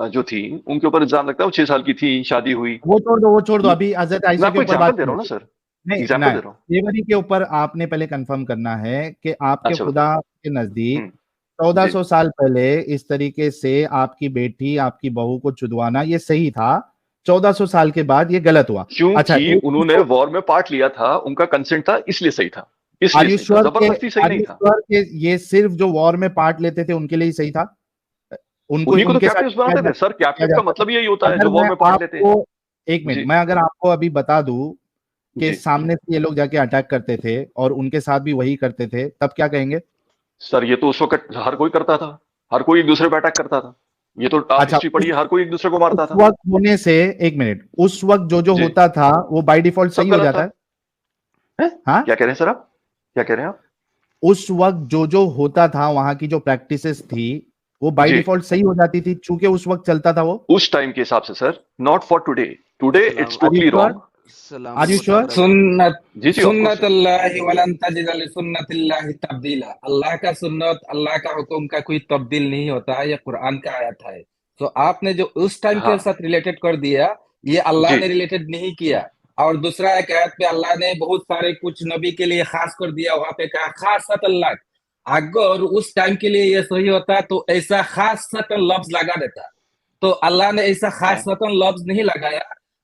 जो थी, उनके ऊपर इल्जाम लगता है, वो 6 साल की थी, शादी हुई। वो छोड़ दो, वो छोड़ दो, ल- अभी हजरत मैं आयशा के आपको ऊपर बात एग्जाम्पल दे नहीं रहा हूँ ना होगी। सर, नहीं एग्जाम्पल नहीं, दे रहा हूँ। तेवरी के ऊपर आपने पहले कंफर्म करना है कि आपके अच्छा, खुदा बताइए। के नजदीक हम्म। जी। 1400 साल पहले इस तरीके से आपकी बेटी, आपकी बहू को चुदवाना ये सही था, 1400 साल के बाद ये गलत हुआ। अच्छा, क्योंकि उन्होंने वॉर में पार्ट लिया था, उनका कंसेंट था, इसलिए सही था, आर यू इसलिए सही था, श्योर जबरदस्ती सही नहीं था। कि ये सिर्फ जो वॉर में पार्ट लेते थे उनके लिए ही सही था? उनको उन्हीं को तो उनके साथ कैप्टिव्स बनाते थे सर, किया कैप्टिव का जाता था। मतलब यही होता है अगर जो वॉर मैं में पार्ट लेते हैं। आपको एक मिनट, जी मैं अगर आपको अभी बता दूं कि जी सामने से ये लोग जाके अटैक करते थे और उनके साथ भी वही करते थे, तब क्या कहेंगे? सर, ये तो उस वक्त हर कोई करता था, हर कोई एक दूसरे पे अटैक करता था, ये तो आप अच्छा, हिस्ट्री पढ़िए, हर कोई एक दूसरे को मारता उस था। वक्त होने से, एक मिनट, उस वक्त जो जी, होता था वो बाय डिफॉल्ट सब सही हो गलत जाता था। है? हैं? हाँ, क्या कह रहे हैं सर आप? क्या कह रहे हैं आप? उस वक्त जो होता था, वहां की जो प्रैक्टिसेस थी, वो बाय जी, डिफॉल्ट सही हो जाती थी चूंकि उस वक्त चलता था वो। उस टाइम के हिसाब से sir, not for today, today it's are you totally sure? Wrong. सलाम आर यू अलमुता श्योर? ब्रदर। सुन्नत जी जी, ऑफ कोर्स सर। सुन्नतुल्लाहि वलन तजिद लिसुन्नतिल्लाहि तब्दीला। अल्लाह का सुन्नत, अल्लाह का हुक्म का कोई तब्दील नहीं होता है, ये कुरान का आयत है। तो आपने जो उस टाइम के हाँ साथ रिलेटेड कर दिया, ये अल्लाह जी, ने रिलेटेड नहीं किया। और दूसरा एक आयत पे अल्लाह ने बहुत सारे कुछ नबी के लिए खास कर दिया, वहां पे कहा खासत अल्लाह। अगर उस टाइम के लिए ये सही होता तो ऐसा खासत लफ्ज लगा देता। तो अल्लाह ने ऐसा खास लफ्ज नहीं लगाया,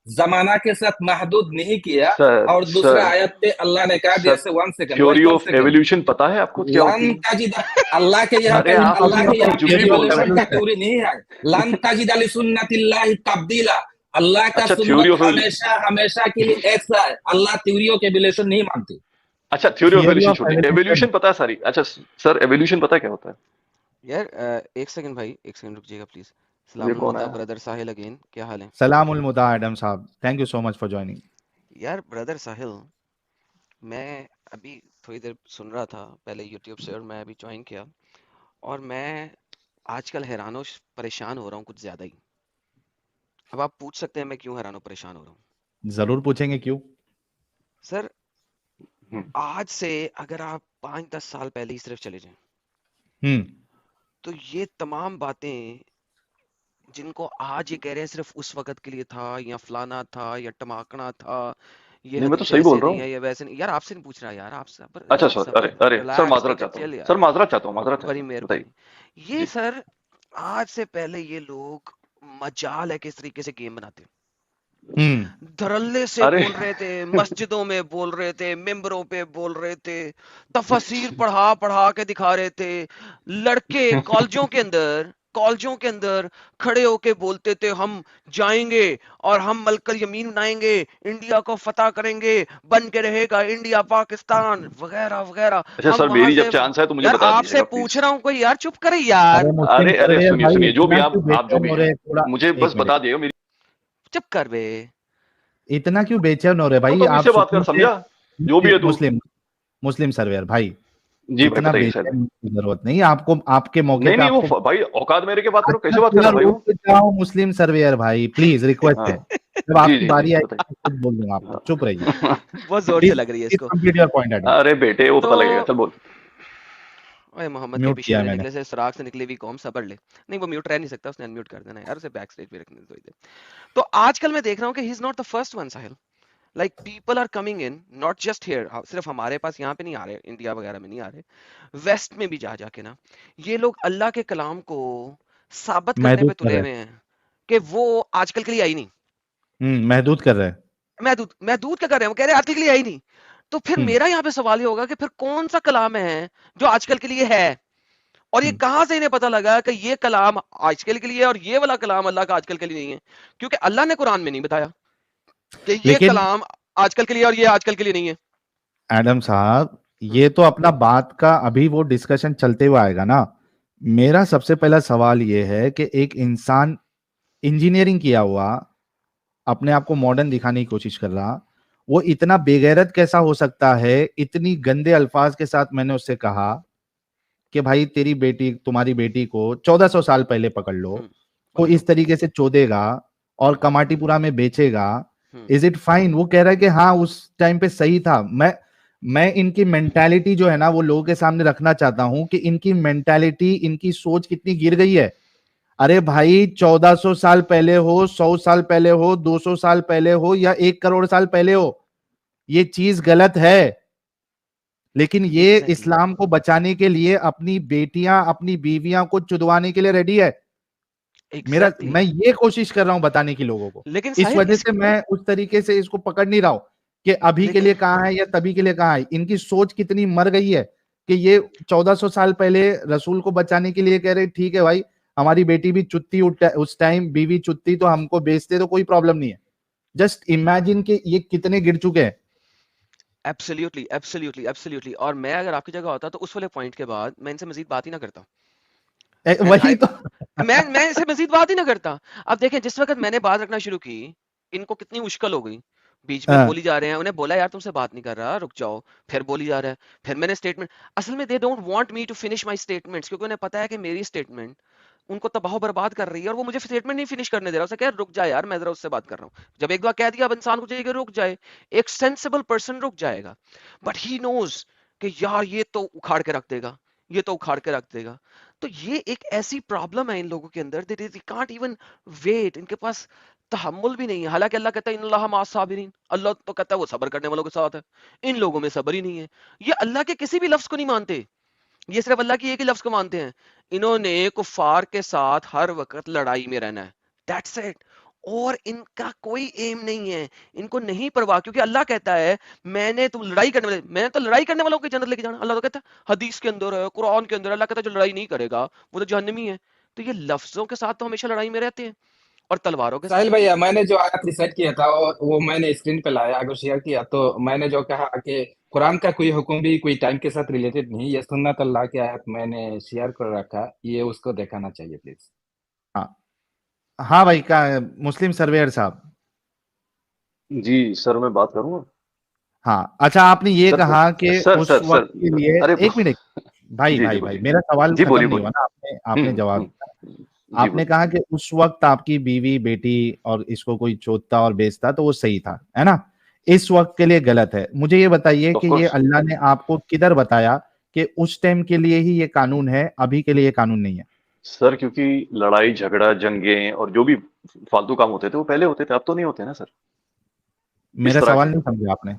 जमाना के साथ महदूद नहीं किया। सर और दूसरा सर आयत पे अल्लाह ने कहा, सर, जैसे वन सेकंड भाई, theory one of second, evolution पता है आपको क्या होती लन है? ताजिद, अल्लाह के यहाँ अरे पे, आप अल्लाह के यहाँ कुछ पे भी बोल रहे एवोल्यूशन हैं। का थ्योरी नहीं है। लन ताजिद अली सुन्नतिल्लाहि तब्दीला। अल्लाह का अच्छा, थ्योरी सुन्नत ऑफ हमेशा हमेशा के लिए ऐसा है। अल्लाह थ्योरी ऑफ एवोल्यूशन नहीं मानते। अच्छा, theory of theory evolution of छोड़िए, एवोल्यूशन। एवोल्यूशन पता है सारी। अच्छा सर, एवोल्यूशन पता है क्या होता है? यार एक सेकंड भाई, एक सेकंड रुक जाइएगा प्लीज। ये सलाम कौन अलमुता है? ब्रदर साहिल अगेन, क्या हाल है? सलामुल मुदा एडम साहब, thank you so much for joining. यार ब्रदर साहिल, मैं अभी थोड़ी देर सुन रहा था पहले यूट्यूब से, और मैं अभी ज्वाइन किया, और मैं आजकल हैरान परेशान हो रहा हूँ कुछ ज्यादा ही। अब आप पूछ सकते हैं मैं क्यों हैरान परेशान हो रहा हूँ। जरूर पूछेंगे क्यों। सर, हम्म, आज से अगर आप 5-10 साल पहले ही सिर्फ चले जाएं, हम्म तो ये तमाम बातें जिनको आज ये कह रहे हैं सिर्फ उस वक्त के लिए था, या फलाना था, या टमाकना था, ये नहीं मैं तो हदीस सही बोल ऐसे रहा नहीं है, हूँ। या वैसे नहीं। यार आपसे नहीं पूछ रहा यार, आपसे अच्छा यार सर, अरे सबर, अरे सर, रिलैक्स, माजरत टेक इट चाहता हूँ चिल यार, सर, माजरत चाहता हूँ, माजरत बड़ी चाहता हूँ, बताइए। मेहरबानी। ये जी, सर, आज से पहले ये लोग मजाल है किस तरीके से गेम बनाते हैं। हम्म धड़ल्ले से अरे बोल रहे थे, मस्जिदों में बोल रहे थे, मिंबरों पे बोल रहे थे, तफसीर पढ़ा पढ़ा के दिखा रहे थे। लड़के कॉलेजों के अंदर खड़े होके बोलते थे, हम जाएंगे और हम मलकल यमीन बनाएंगे, इंडिया को फतह करेंगे, बन के रहेगा इंडिया पाकिस्तान वगैरह वगैरह। अच्छा हम सर, वहां मेरी से, जब चांस है तो मुझे यार बता आपसे दीजिएगा पूछ प्लीज। रहा हूँ, कोई यार चुप करे यार, अरे मुस्लिम अरे अरे, सर्वेयर सुनिए भाई, सुनिए, जो भी इतना क्यों आप जो बेचैन भी हो हैं, रहे हैं थोड़ा? मुझे एक बस मिनट, बता दिएगा मेरी। चुप कर बे। इतना क्यों बेचैन हो रहे हैं भाई? तो आप मुझसे बात कर, सुकून से, समझा? जो भी है तू। मुस्लिम मुस्लिम सर्वेयर भाई, जी भाई, इतना बताइए सर बेचैन भाई। होने की जरूरत नहीं। आपको आपके मौके नहीं पे नहीं, वो आपको भाई औकात मेरे के बात करो, अच्छा कैसे बात कर थोड़ा रहा भाई वो? रुक जाओ मुस्लिम सर्वेयर भाई, प्लीज, रिक्वेस्ट हाँ, है। जब जी आपकी जी जी, बारी आएगी बताइए। मैं खुद बोल दूंगा आपको, चुप रहिए। हाँ। बहुत जोर से प्लीज लग रही है प्लीज इसको। Complete your point Adam. अरे बेटे, वो तो पता लगेगा, चल बोल। ओए, मोहम्मद के म्यूट पीछे किया है मेरे मैंने। निकले से सुराग से निकली हुई कौम सबर ले। नहीं, वो म्यूट रह नहीं सकता, उसने अनम्यूट कर देना यार, उसे बैक स्टेज पे रखने दो इधर। तो आजकल मैं देख रहा हूँ कि he is not the first one Sahil. Like people are coming in, not just here, सिर्फ हमारे पास यहाँ पे नहीं आ रहे, इंडिया वगैरह में नहीं आ रहे, वेस्ट में भी जा जाके ना, ये लोग अल्लाह के कलाम को साबित करने पे महदूद कर तुले रहे हुए हैं कि वो आजकल के लिए आई नहीं। हैं, महदूद कर रहे हैं। मैं दूध क्या कर रहे हैं, वो कह रहे हैं आजकल के लिए आई नहीं। तो फिर हम्म मेरा यहाँ पे सवाल ये होगा कि फिर कौन सा कलाम है जो आजकल के लिए है, और ये हम्म। कहां से इन्हें पता लगा कि ये कलाम आजकल के लिए है और ये वाला कलाम अल्लाह का आजकल के लिए नहीं है? क्योंकि अल्लाह ने कुरान में नहीं बताया कि ये लेकिन कलाम आजकल के लिए और ये आजकल के लिए नहीं है। एडम साहब, हम्म, ये तो अपना बात का अभी वो डिस्कशन चलते हुए आएगा ना। मेरा सबसे पहला सवाल ये है कि एक इंसान इंजीनियरिंग किया हुआ, अपने आप को मॉडर्न दिखाने की कोशिश कर रहा, वो इतना बेगैरत कैसा हो सकता है? इतनी गंदे अल्फाज के साथ मैंने उससे कहा कि भाई तेरी बेटी, तुम्हारी बेटी को 1400 साल पहले पकड़ लो, हम्म, वो पकड़ लो। इस तरीके से चोदेगा और कमाटीपुरा में बेचेगा, हम्म, इज इट फाइन? वो कह रहा है कि हाँ उस टाइम पे सही था। मैं इनकी मेंटालिटी जो है ना वो लोगों के सामने रखना चाहता हूं कि इनकी मेंटालिटी, इनकी सोच कितनी गिर गई है। अरे भाई 1400 साल पहले हो, 100 साल पहले हो, 200 साल पहले हो, या 1 करोड़ साल पहले हो, ये चीज गलत है। लेकिन ये एग्जैक्टली। इस्लाम को बचाने के लिए अपनी बेटियां, अपनी बीवियां को चुदवाने के लिए रेडी है। एग्जैक्टली मैं ये कोशिश कर रहा हूं बताने की लोगों को, लेकिन इस साहिब वजह से मैं उस तरीके से इसको पकड़ नहीं रहा हूं कि अभी के लेकिन लिए कहाँ है या तभी के लिए कहाँ है। इनकी सोच कितनी मर गई है कि ये 1400 साल पहले रसूल को बचाने के लिए कह रहे ठीक है भाई, हमारी बेटी भी चुत्ती उस टाइम बीवी चुत्ती तो हमको बेचते तो कोई प्रॉब्लम नहीं है। जस्ट इमेजिन कि ये कितने गिर चुके हैं। Absolutely absolutely absolutely. और मैं अगर आपकी जगह होता तो उस वाले पॉइंट के बाद मैं इनसे मजीद बात ही ना करता। And वही I- तो मैं इनसे मजीद बात ही ना करता। अब देखें जिस वक्त मैंने बात रखना शुरू की, इनको कितनी मुश्किल हो गई। बीच में हाँ, बोली जा रहे हैं, उन्हें बोला यार तुमसे बात नहीं कर रहा, रुक जाओ। फिर बोली जा रहा है, फिर मैंने स्टेटमेंट, असल में they don't want me to finish my statements, क्योंकि उन्हें पता है कि मेरी स्टेटमेंट उनको तबाह बर्बाद कर रही है और वो मुझे स्टेटमेंट नहीं फिनिश करने दे रहा। उसे कह रुक जा यार, मैं जरा उससे बात कर रहा हूँ। जब एक बार कह दिया अब इंसान को चाहिए कि रुक जाए, एक सेंसिबल पर्सन रुक जाएगा। बट ही नोज कि यार ये तो उखाड़ के रख देगा, ये तो उखाड़ के रख देगा। तो ये एक ऐसी प्रॉब्लम है इन लोगों के अंदर, दे कांट इवन वेट, इनके पास तहम्मुल भी नहीं है। हालांकि अल्लाह कहता है इन्नल्लाह माअस साबिरीन, अल्लाह तो कहता है वो सब्र करने वालों के साथ है। इन लोगों में सब्र ही नहीं है। ये अल्लाह के किसी भी लफ्ज को नहीं मानते, ये सिर्फ अल्लाह की एक ही लफ्ज को मानते हैं। इन्होंने कुफार के साथ हर वक्त लड़ाई में रहना है, दैट्स इट। और इनका कोई एम नहीं है, इनको नहीं परवाह, क्योंकि अल्लाह कहता है मैंने तो लड़ाई करने वाले, मैंने तो लड़ाई करने वालों को जन्नत लेके जाना। अल्लाह तो कहता है हदीस के अंदर है, कुरान के अंदर, अल्लाह कहता है जो लड़ाई नहीं करेगा वो तो जहन्नमी है। तो ये लफ्जों के साथ तो हमेशा लड़ाई में रहते हैं और तलवारों के साहिल साथ। भैया, मैंने जो आयत रिसेट किया था वो मैंने स्क्रीन पे लाया, अगर शेयर किया तो मैंने जो कहा कि कुरान का कोई हुक्म भी कोई टाइम के साथ रिलेटेड नहीं, ये सुन्नत अल्लाह की आयत मैंने शेयर कर रखा, ये उसको दिखाना चाहिए प्लीज। हाँ हाँ भाई का मुस्लिम सर्वेयर साहब। जी सर, मैं बात करूंगा। हाँ अच्छा, आपने ये सर कहा कि सर उस सर सर वक्त के लिए अरे एक मिनट भाई जी जी भाई भाई बोलिए। मेरा सवाल जी खत्म बोलिए नहीं हुआ बोलिए। ना, आपने जवाब दिया। जी आपने बोलिए। कहा कि उस वक्त आपकी बीवी बेटी और इसको कोई चोदता और बेचता तो वो सही था, है ना? इस वक्त के लिए गलत है। मुझे ये बताइए ऑफ कि ये कोर्स अल्लाह ने आपको किधर बताया कि उस टाइम के लिए ही ये कानून है, अभी के लिए ये कानून नहीं है? सर, क्योंकि लड़ाई झगड़ा जंगें और जो भी फालतू काम होते थे वो पहले होते थे, अब तो नहीं होते ना सर, इस मेरा तरह सवाल के। नहीं समझा आपने।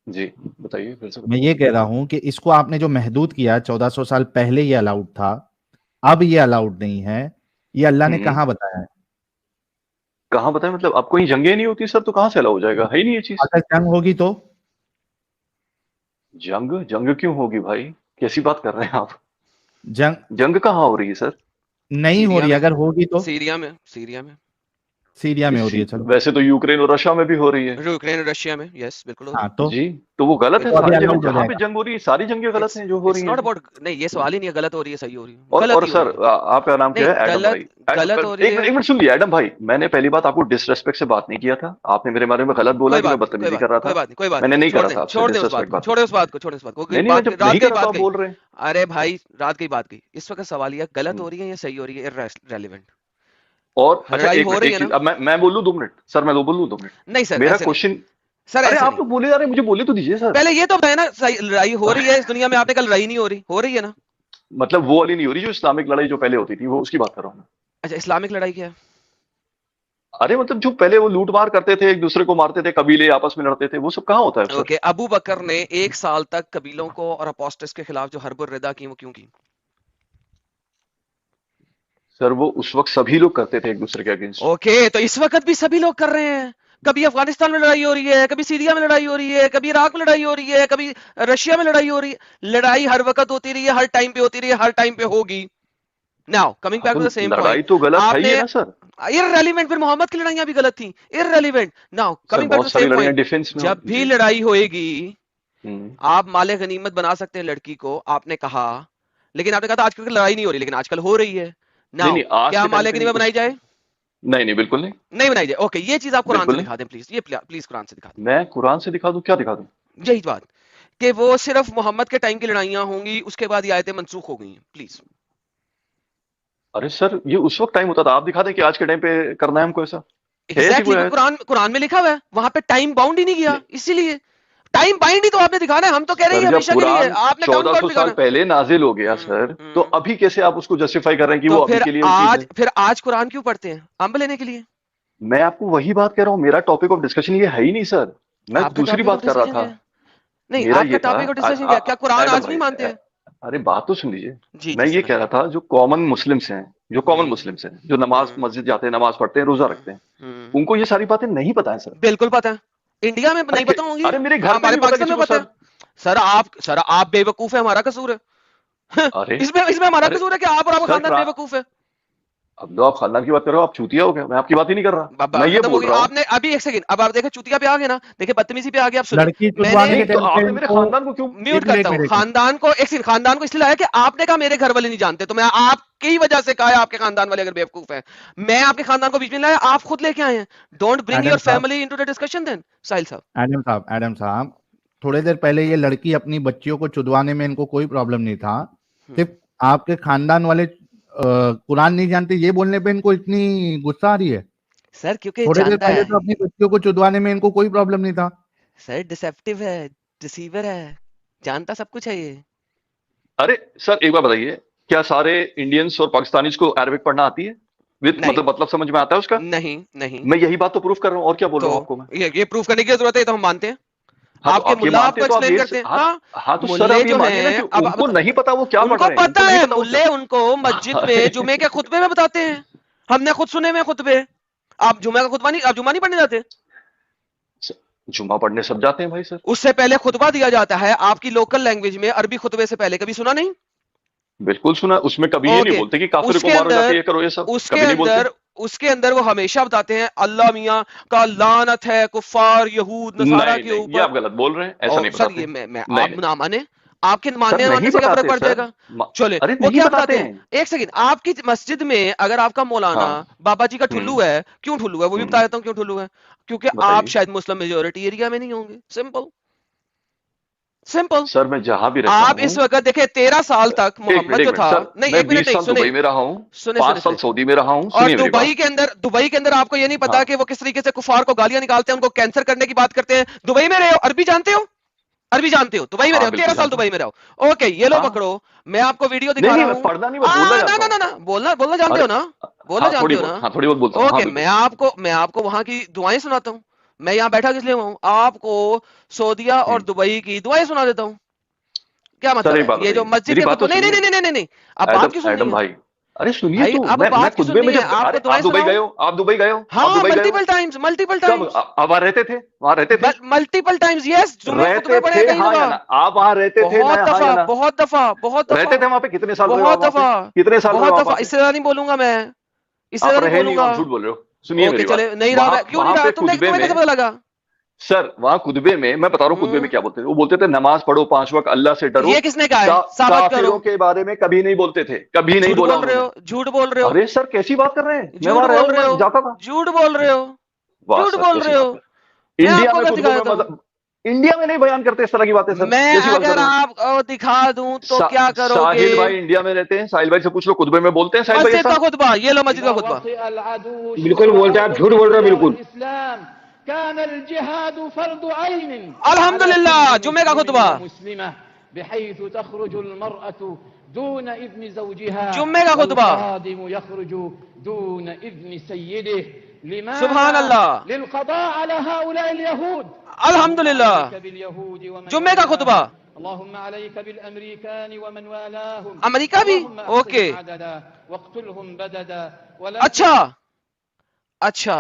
जी बताइए, फिर से मैं बताइए। ये कह रहा हूं कि इसको आपने जो महदूद किया 1400 साल पहले ये अलाउड था, अब ये अलाउड नहीं है, ये अल्लाह ने हम्म कहाँ बताया है? कहाँ बताएं, मतलब अब कोई जंगें नहीं होती सर, तो कहाँ से अलाउ हो जाएगा, है ही नहीं ये चीज। अगर जंग होगी तो? जंग जंग क्यों होगी भाई, कैसी बात कर रहे हैं आप। जंग जंग कहाँ हो रही है सर। नहीं हो सीरिया रही, में, अगर होगी तो? सीरिया में, सीरिया में हो रही है, चलो। वैसे तो यूक्रेन और रशिया में भी हो रही है। यूक्रेन रशिया में, यस बिल्कुल हो रही हाँ है। तो जी, तो वो गलत है, तो अभी सारी जगह अलाउड हो जहां पे जाएगा। जंग हो रही है सारी जंगें गलत इट्स हैं जो हो रही इट्स नॉट हैं। अबाउट, नहीं ये सवाल ही नहीं है गलत हो रही है सही हो रही है, गलत और ही हो सर रही है। आपका नाम क्या नहीं है, एडम भाई। गलत हो रही एक है। मिनट सुन लिया एडम भाई, मैंने पहली बात आपको डिसरेस्पेक्ट से बात नहीं किया था, आपने मेरे बारे में गलत बोला कोई कि मैं बात नहीं, बदतमीजी कर रहा था। कोई बात मैंने नहीं, नहीं करा था आपसे छोड़ दें उस बात डिसरेस्पेक्ट को, बात छोड़े नहीं। उस बात को, छोड़े उस बात को, नहीं बात मैं जब रात नहीं की कर रहा बात तो आप गई। बोल रहे हैं। अरे भाई रात की बात गई, इस वक्त सवाल यह गलत हो हम्म। रही है या सही हो रही है, इररेलेवेंट। और अच्छा लड़ाई एक हो मिनट, रही एक है चीज ना? अब मैं बोल लूं 2 मिनट सर, मैं बोल लूं 2 मिनट। नहीं सर मेरा ऐसे नहीं, क्वेश्चन, सर अरे ऐसे आप नहीं। लोग बोले जा रहे हैं, मुझे बोले तो दीजिए सर। पहले ये तो बताए ना, सही लड़ाई हो रही है इस दुनिया में, आपने कल लड़ाई नहीं हो रही है ना? मतलब वो वाली नहीं हो रही जो इस्लामिक लड़ाई जो पहले होती थी, वो उसकी बात कर रहा हूँ मैं। अच्छा इस्लामिक लड़ाई क्या है? अरे मतलब जो पहले वो लूट मार करते थे, एक दूसरे को मारते थे, कबीले आपस में लड़ते थे, वो सब कहाँ होता है सर। ओके, अबू बकर ने 1 साल तक कबीलों को और अपोस्टस के खिलाफ जो हर्ब रिदा की वो क्यों की? सर वो उस वक्त सभी लोग करते थे एक दूसरे के अगेंस्ट। ओके तो इस वक्त भी सभी लोग कर रहे हैं। कभी अफगानिस्तान में लड़ाई हो रही है, कभी सीरिया में लड़ाई हो रही है, कभी इराक में लड़ाई हो रही है, कभी रशिया में लड़ाई हो रही है। लड़ाई हर वक्त होती रही है, हर टाइम पे होती रही है, हर टाइम पे होगी। नाउ कमिंग बैक तो टू द सेम लड़ाई पॉइंट, तो गलत है ही आपने है ना सर। इररेलेवेंट, फिर मोहम्मद की लड़ाइयां भी गलत थी, irrelevant. Now sir coming back to बहुत द सारी सेम लड़ाइयां पॉइंट, डिफेंस में जब भी जी। लड़ाई होएगी हम्म। आप माले गनीमत बना सकते हैं लड़की को, आपने कहा। लेकिन आपने कहा था आजकल लड़ाई नहीं हो रही, लेकिन आजकल हो रही है। नहीं नाउ नहीं, आज क्या के टाइम माले पे नहीं गनीमत बनाई जाए? नहीं नहीं बिल्कुल नहीं। नहीं बनाई जाए। ओके ये चीज आप कुरान से बिल्कुल नहीं, दिखा दें प्लीज, ये प्लीज कुरान से दिखा मैं कुरान से दिखा दूं, क्या दिखा दूं। दें यही बात कि वो सिर्फ मोहम्मद के टाइम की लड़ाइयां होंगी, उसके बाद ये आयतें मनसूख हो गई हैं, प्लीज। अरे सर ये उस वक्त टाइम होता था, आप दिखा दें कि आज के टाइम पे करना है हमको ऐसा, है ऐसी एग्जैक्टली कोई आयत। कुरान में लिखा हुआ है, वहां पे टाइम बाउंड ही नहीं किया, नहीं, इसीलिए टाइम बाइंड ही तो आपने दिखाना है। हम तो कह रहे सर हैं जब हमेशा के लिए, कुरान आपने टाइम 1400 बाउंड साल दिखाना है। पहले नाजिल हो गया सर, तो हम्म। अभी कैसे आप उसको जस्टिफाई कर रहे हैं कि तो वो अभी के लिए वो चीज है। फिर आज कुरान क्यों पढ़ते हैं? अम्ब लेने के लिए? मैं आपको वही बात कह रहा हूँ, मेरा टॉपिक ऑफ डिस्कशन ये है ही नहीं सर, मैं आपका दूसरी टॉपिक ऑफ बात कर रहा डिस्कशन था। क्या है? नहीं मेरा आपका ये था टॉपिक ऑफ डिस्कशन क्या, क्या कुरान एडम आज नहीं भाई, मानते हैं? अरे बात तो सुन लीजिए। जी मैं जी ये समझ कह रहा था, जो कॉमन मुस्लिम्स हैं, जो नमाज हम्म मस्जिद जाते हैं, नमाज पढ़ते हैं, रोजा रखते हैं, हम्म उनको ये सारी बातें नहीं पता है सर। बिल्कुल पता है। इंडिया में अरे नहीं पता होंगी, अरे मेरे घर पे हमारे नहीं पता पाकिस्तान किसी में को पता सर। है। सर आप बेवकूफ है, हमारा कसूर है। अरे इसमें हमारा अरे कसूर है कि आप और आपका सर खानदान बेवकूफ है। अब तो आप खानदान की बात कर रहे हो, आप चूतिया हो क्या? मैं आपकी बात ही नहीं कर रहा, मैं बात ये खत्म हो बोल गई। रहा हूँ। आपने अभी एक सेकंड, अब आप देखे चुतिया पे आ गए ना, देखिए बदतमीजी पे आ गए। आप सुनिए, लड़की मैंने चुदवाने के नहीं तो टाइम पे आपने मेरे इनको खानदान को क्यों? म्यूट एक करता मिनट हूँ एक मिनट खानदान को। एक सेकंड, खानदान को इसलिए लाया कि आपने कहा मेरे घर वाले नहीं जानते, तो मैं आपकी वजह से कहा है आपके खानदान वाले अगर बेवकूफ है, मैं आपके खानदान को बीच में लाया, आप खुद लेके आए हैं। डोंट ब्रिंग एडम योर साहब family into the discussion then. Sahil साहब, एडम साहब थोड़ी देर पहले ये लड़की अपनी बच्चियों को चुदवाने में इनको कोई प्रॉब्लम नहीं था, सिर्फ आपके खानदान वाले कुरान नहीं जानते ये बोलने पे इनको इतनी गुस्सा आ रही है। सर क्योंकि थोड़ी देर जानता पहले है तो अपनी बच्चियों को चुदवाने में इनको कोई प्रॉब्लम नहीं था। सर, डिसेप्टिव है, डिसीवर है, जानता सब कुछ है ये। अरे सर एक बार बताइए, क्या सारे इंडियंस और पाकिस्तानीज को अरबिक पढ़ना आती है? विद नहीं मतलब समझ में आता है उसका? नहीं नहीं। मैं यही बात तो प्रूफ कर रहा हूँ, और क्या बोल तो रहा हूँ आपको मैं? ये प्रूफ करने की जरूरत है, ये तो हम मानते हैं। हाँ तो आपके आप ये मुल्ला मानते आपको हैं, तो आप एक्सप्लेन ये करते हैं। हाँ हाँ, हाँ तो सर मुल्ले आप ये जो मानिए ना हैं, कि अब उनको नहीं पता वो क्या पढ़ उनको रहे हैं, पता उनको नहीं है, पता वो मुल्ले उनको मस्जिद में जुमे के खुतबे में बताते हैं। हमने खुद सुने में खुतबे। आप जुमे का खुतबा नहीं, आप जुमा नहीं पढ़ने जाते? जुमा पढ़ने सब जाते हैं भाई सर। उससे पहले खुतबा दिया जाता है आपकी लोकल लैंग्वेज में, अरबी खुतबे से पहले। कभी सुना नहीं? बिल्कुल सुना, उसमें कभी ये नहीं ओके, बोलते कि काफिर को उसके मारो जाके अंदर ये करो ये सब, उसके कभी नहीं बोलते। अंदर उसके अंदर वो हमेशा बताते हैं अल्लाह मियाँ का लानत है कुफार यहूद नसारा नहीं के नहीं, ये ऊपर। आप गलत बोल रहे हैं, ऐसा नहीं सर बताते। ये मैं नहीं आप नहीं ना माने, आपके सर, मानने ना मानने नहीं से क्या फर्क बताते पड़ सर। जाएगा? चले, अरे वो नहीं क्या बताते बताते हैं? हैं। एक सेकंड, आपकी मस्जिद में अगर आपका मौलाना हाँ बाबा जी का ठुल्लू है, क्यों ठुल्लू है वो भी बता देता हूँ क्यों ठुल्लू है। क्योंकि आप बताइए शायद मुस्लिम मेजोरिटी एरिया में नहीं होंगे। Simple simple. सर, मैं जहां भी रहता आप हूँ। इस वक्त देखे 13 साल तक मोहम्मद जो एक मिनट था, सर, नहीं मैं 1 मिनट 20 नहीं, साल सुने दुबई में रहा हूँ, सुने 5 सुने साल सुने। सऊदी में रहा हूँ, और सुनिए मेरी बात। दुबई के अंदर आपको ये नहीं पता हाँ कि वो किस तरीके से कुफार को गालियां निकालते हैं, उनको कैंसर करने की बात करते हैं। दुबई में रहे हो, अरबी जानते हो? अरबी जानते हो? दुबई में रहे हाँ हो, बिल्कुल 13 साल जानता हूँ। दुबई में रहो। ओके, ये लो हाँ पकड़ो, मैं आपको वीडियो नहीं दिखा नहीं, रहा मैं हूँ। पढ़ना नहीं, मैं बोलना जानता हूँ। ना बोलना बोलना जानते अरे हो ना? बोलना हाँ जानते थोड़ी हो बहुत, ना? हाँ थोड़ी बहुत बोलता हूँ, हाँ ओके, बिल्कुल। मैं आपको वहां की दुआएं सुनाता हूँ। मैं यहाँ बैठा किस लिए हूँ? आपको सऊदिया और हम्म। दुबई की दुआएं सुना देता हूँ। क्या सर मतलब एक है बात ये जो बताइए, मस्जिद मेरी के बात तो खुतबे? नहीं नहीं सुनिए। नहीं नहीं नहीं नहीं, अब बात क्यों एडम सुननी एडम है भाई, अरे सुनिए भाई? तो, अब मैं बात क्यों खुतबे में सुननी है? जब, आपको अरे दुआएं आप दुबई गए सुनाऊं? हो, आप दुबई गए हो, आप हाँ, दुबई गए हो? मल्टीपल कब टाइम्स आप वहां रहते थे? वहां रहते थे? Multiple times. यस, जुमे खुतबे रहते पढ़े थे हैं कई हाँ या दफा, ना? आप वहां रहते थे ना, हाँ या ना? बहुत दफा बहुत दफा रहते थे वहां पे? कितने साल रहे हो आप बहुत वहां पे? दफा कितने साल रहे हो बहुत आप दफा। वहां पे? इससे ज्यादा नहीं बोलूंगा मैं, इससे आप ज्यादा नहीं रहे नहीं हो, बोलूंगा। आप झूठ बोल रहे हो। सुनिए ओके मेरी बात। चले, नहीं रहा वहां मैं, क्यों नहीं वहां रहा? पे तुमने खुतबे तुम्हें में, कैसे पता लगा? सर वहां खुतबे में मैं बता रहा हूँ, खुतबे में क्या बोलते थे? वो बोलते थे नमाज पढ़ो 5 वक्त, अल्लाह से डरो। ये किसने कहा है? साबित करो। काफिरों के बारे में कभी नहीं बोलते थे, कभी नहीं झूठ बोला बोल रहे उन्होंने। हो, झूठ बोल रहे हो, अरे सर कैसी बात कर रहे हैं? मैं झूठ वहां रहा बोल हूँ, रहे मैं हो, जाता था। झूठ बोल रहे हो, वाह झूठ सर, बोल कैसी रहे बात हो। कर, मैं इंडिया आपको में अगर खुतबों दिखा में देता हूँ, इंडिया में नहीं बयान करते इस तरह की बातें सर, मैं कैसी बात कर अगर रहे हैं? आप दिखा दूं तो क्या करोगे? साहिल भाई इंडिया में रहते हैं, साहिल भाई से पूछ लो, खुतबे में बोलते हैं साहिल भाई मस्जिद ऐसा? का खुतबा, ये लो मस्जिद का खुतबा। बिल्कुल बोलते हैं आप, झूठ बोल रहे हो बिल्कुल। अल्हम्दुलिल्लाह, जुमे का खुतबा, जुम्मे का खुतबा। सुभान अल्लाह, अल्हम्दुलिल्लाह, जुम्मे का खुतबा। अमेरिका भी? ओके, अच्छा अच्छा,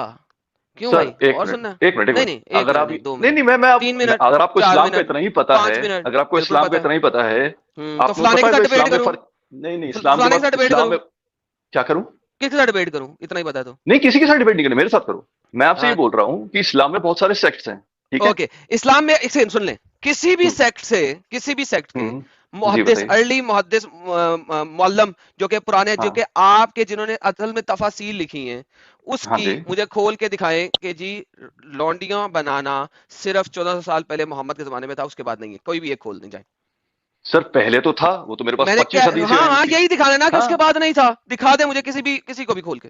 क्यों सर भाई? एक और मिनट, सुनना? एक मिनट, एक नहीं मिनट। नहीं, 1 अगर मिनट आप नहीं, 2 नहीं मिनट, नहीं, मैं 3 मिनट, अगर आपको 4 इस्लाम का मिनट, इतना ही पता 5 है, मिनट, अगर आपको बिल्कुल इस्लाम का पता इतना ही पता है, तो आपको फलाने पता के है साथ जो डिबेट इस्लाम में करूं? फर्क, नहीं नहीं, इस्लाम के फलाने के साथ बाद डिबेट इस्लाम करूं? में क्या करूं? किसके साथ डिबेट करूं? इतना ही बता दो। नहीं, किसी के साथ डिबेट नहीं करना, मेरे साथ करो। मैं आपसे ये हाँ, बोल रहा हूँ कि इस्लाम में बहुत सारे सेक्ट्स हैं, ठीक है? ओके, इस्लाम में एक सेकंड सुन ले, किसी भी सेक्ट के जी मुहद्दिस, बताइए। अर्ली मुहद्दिस, मुअल्लम, जो कि पुराने, जो कि हाँ आपके, जिन्होंने असल में तफासील लिखी हैं, हाँ उसकी जी मुझे खोल के दिखाएं कि जी लौंडियां बनाना सिर्फ 1400 साल पहले मोहम्मद के जमाने में था, उसके बाद नहीं है। कोई भी एक खोल नहीं जाए। सर, पहले तो था, वो तो मेरे पास मैंने 25 क्या, हदीसें हाँ हैं हाँ, उसकी। यही दिखाना ना कि उसके हाँ बाद नहीं था। दिखा दे मुझे किसी को भी खोल के,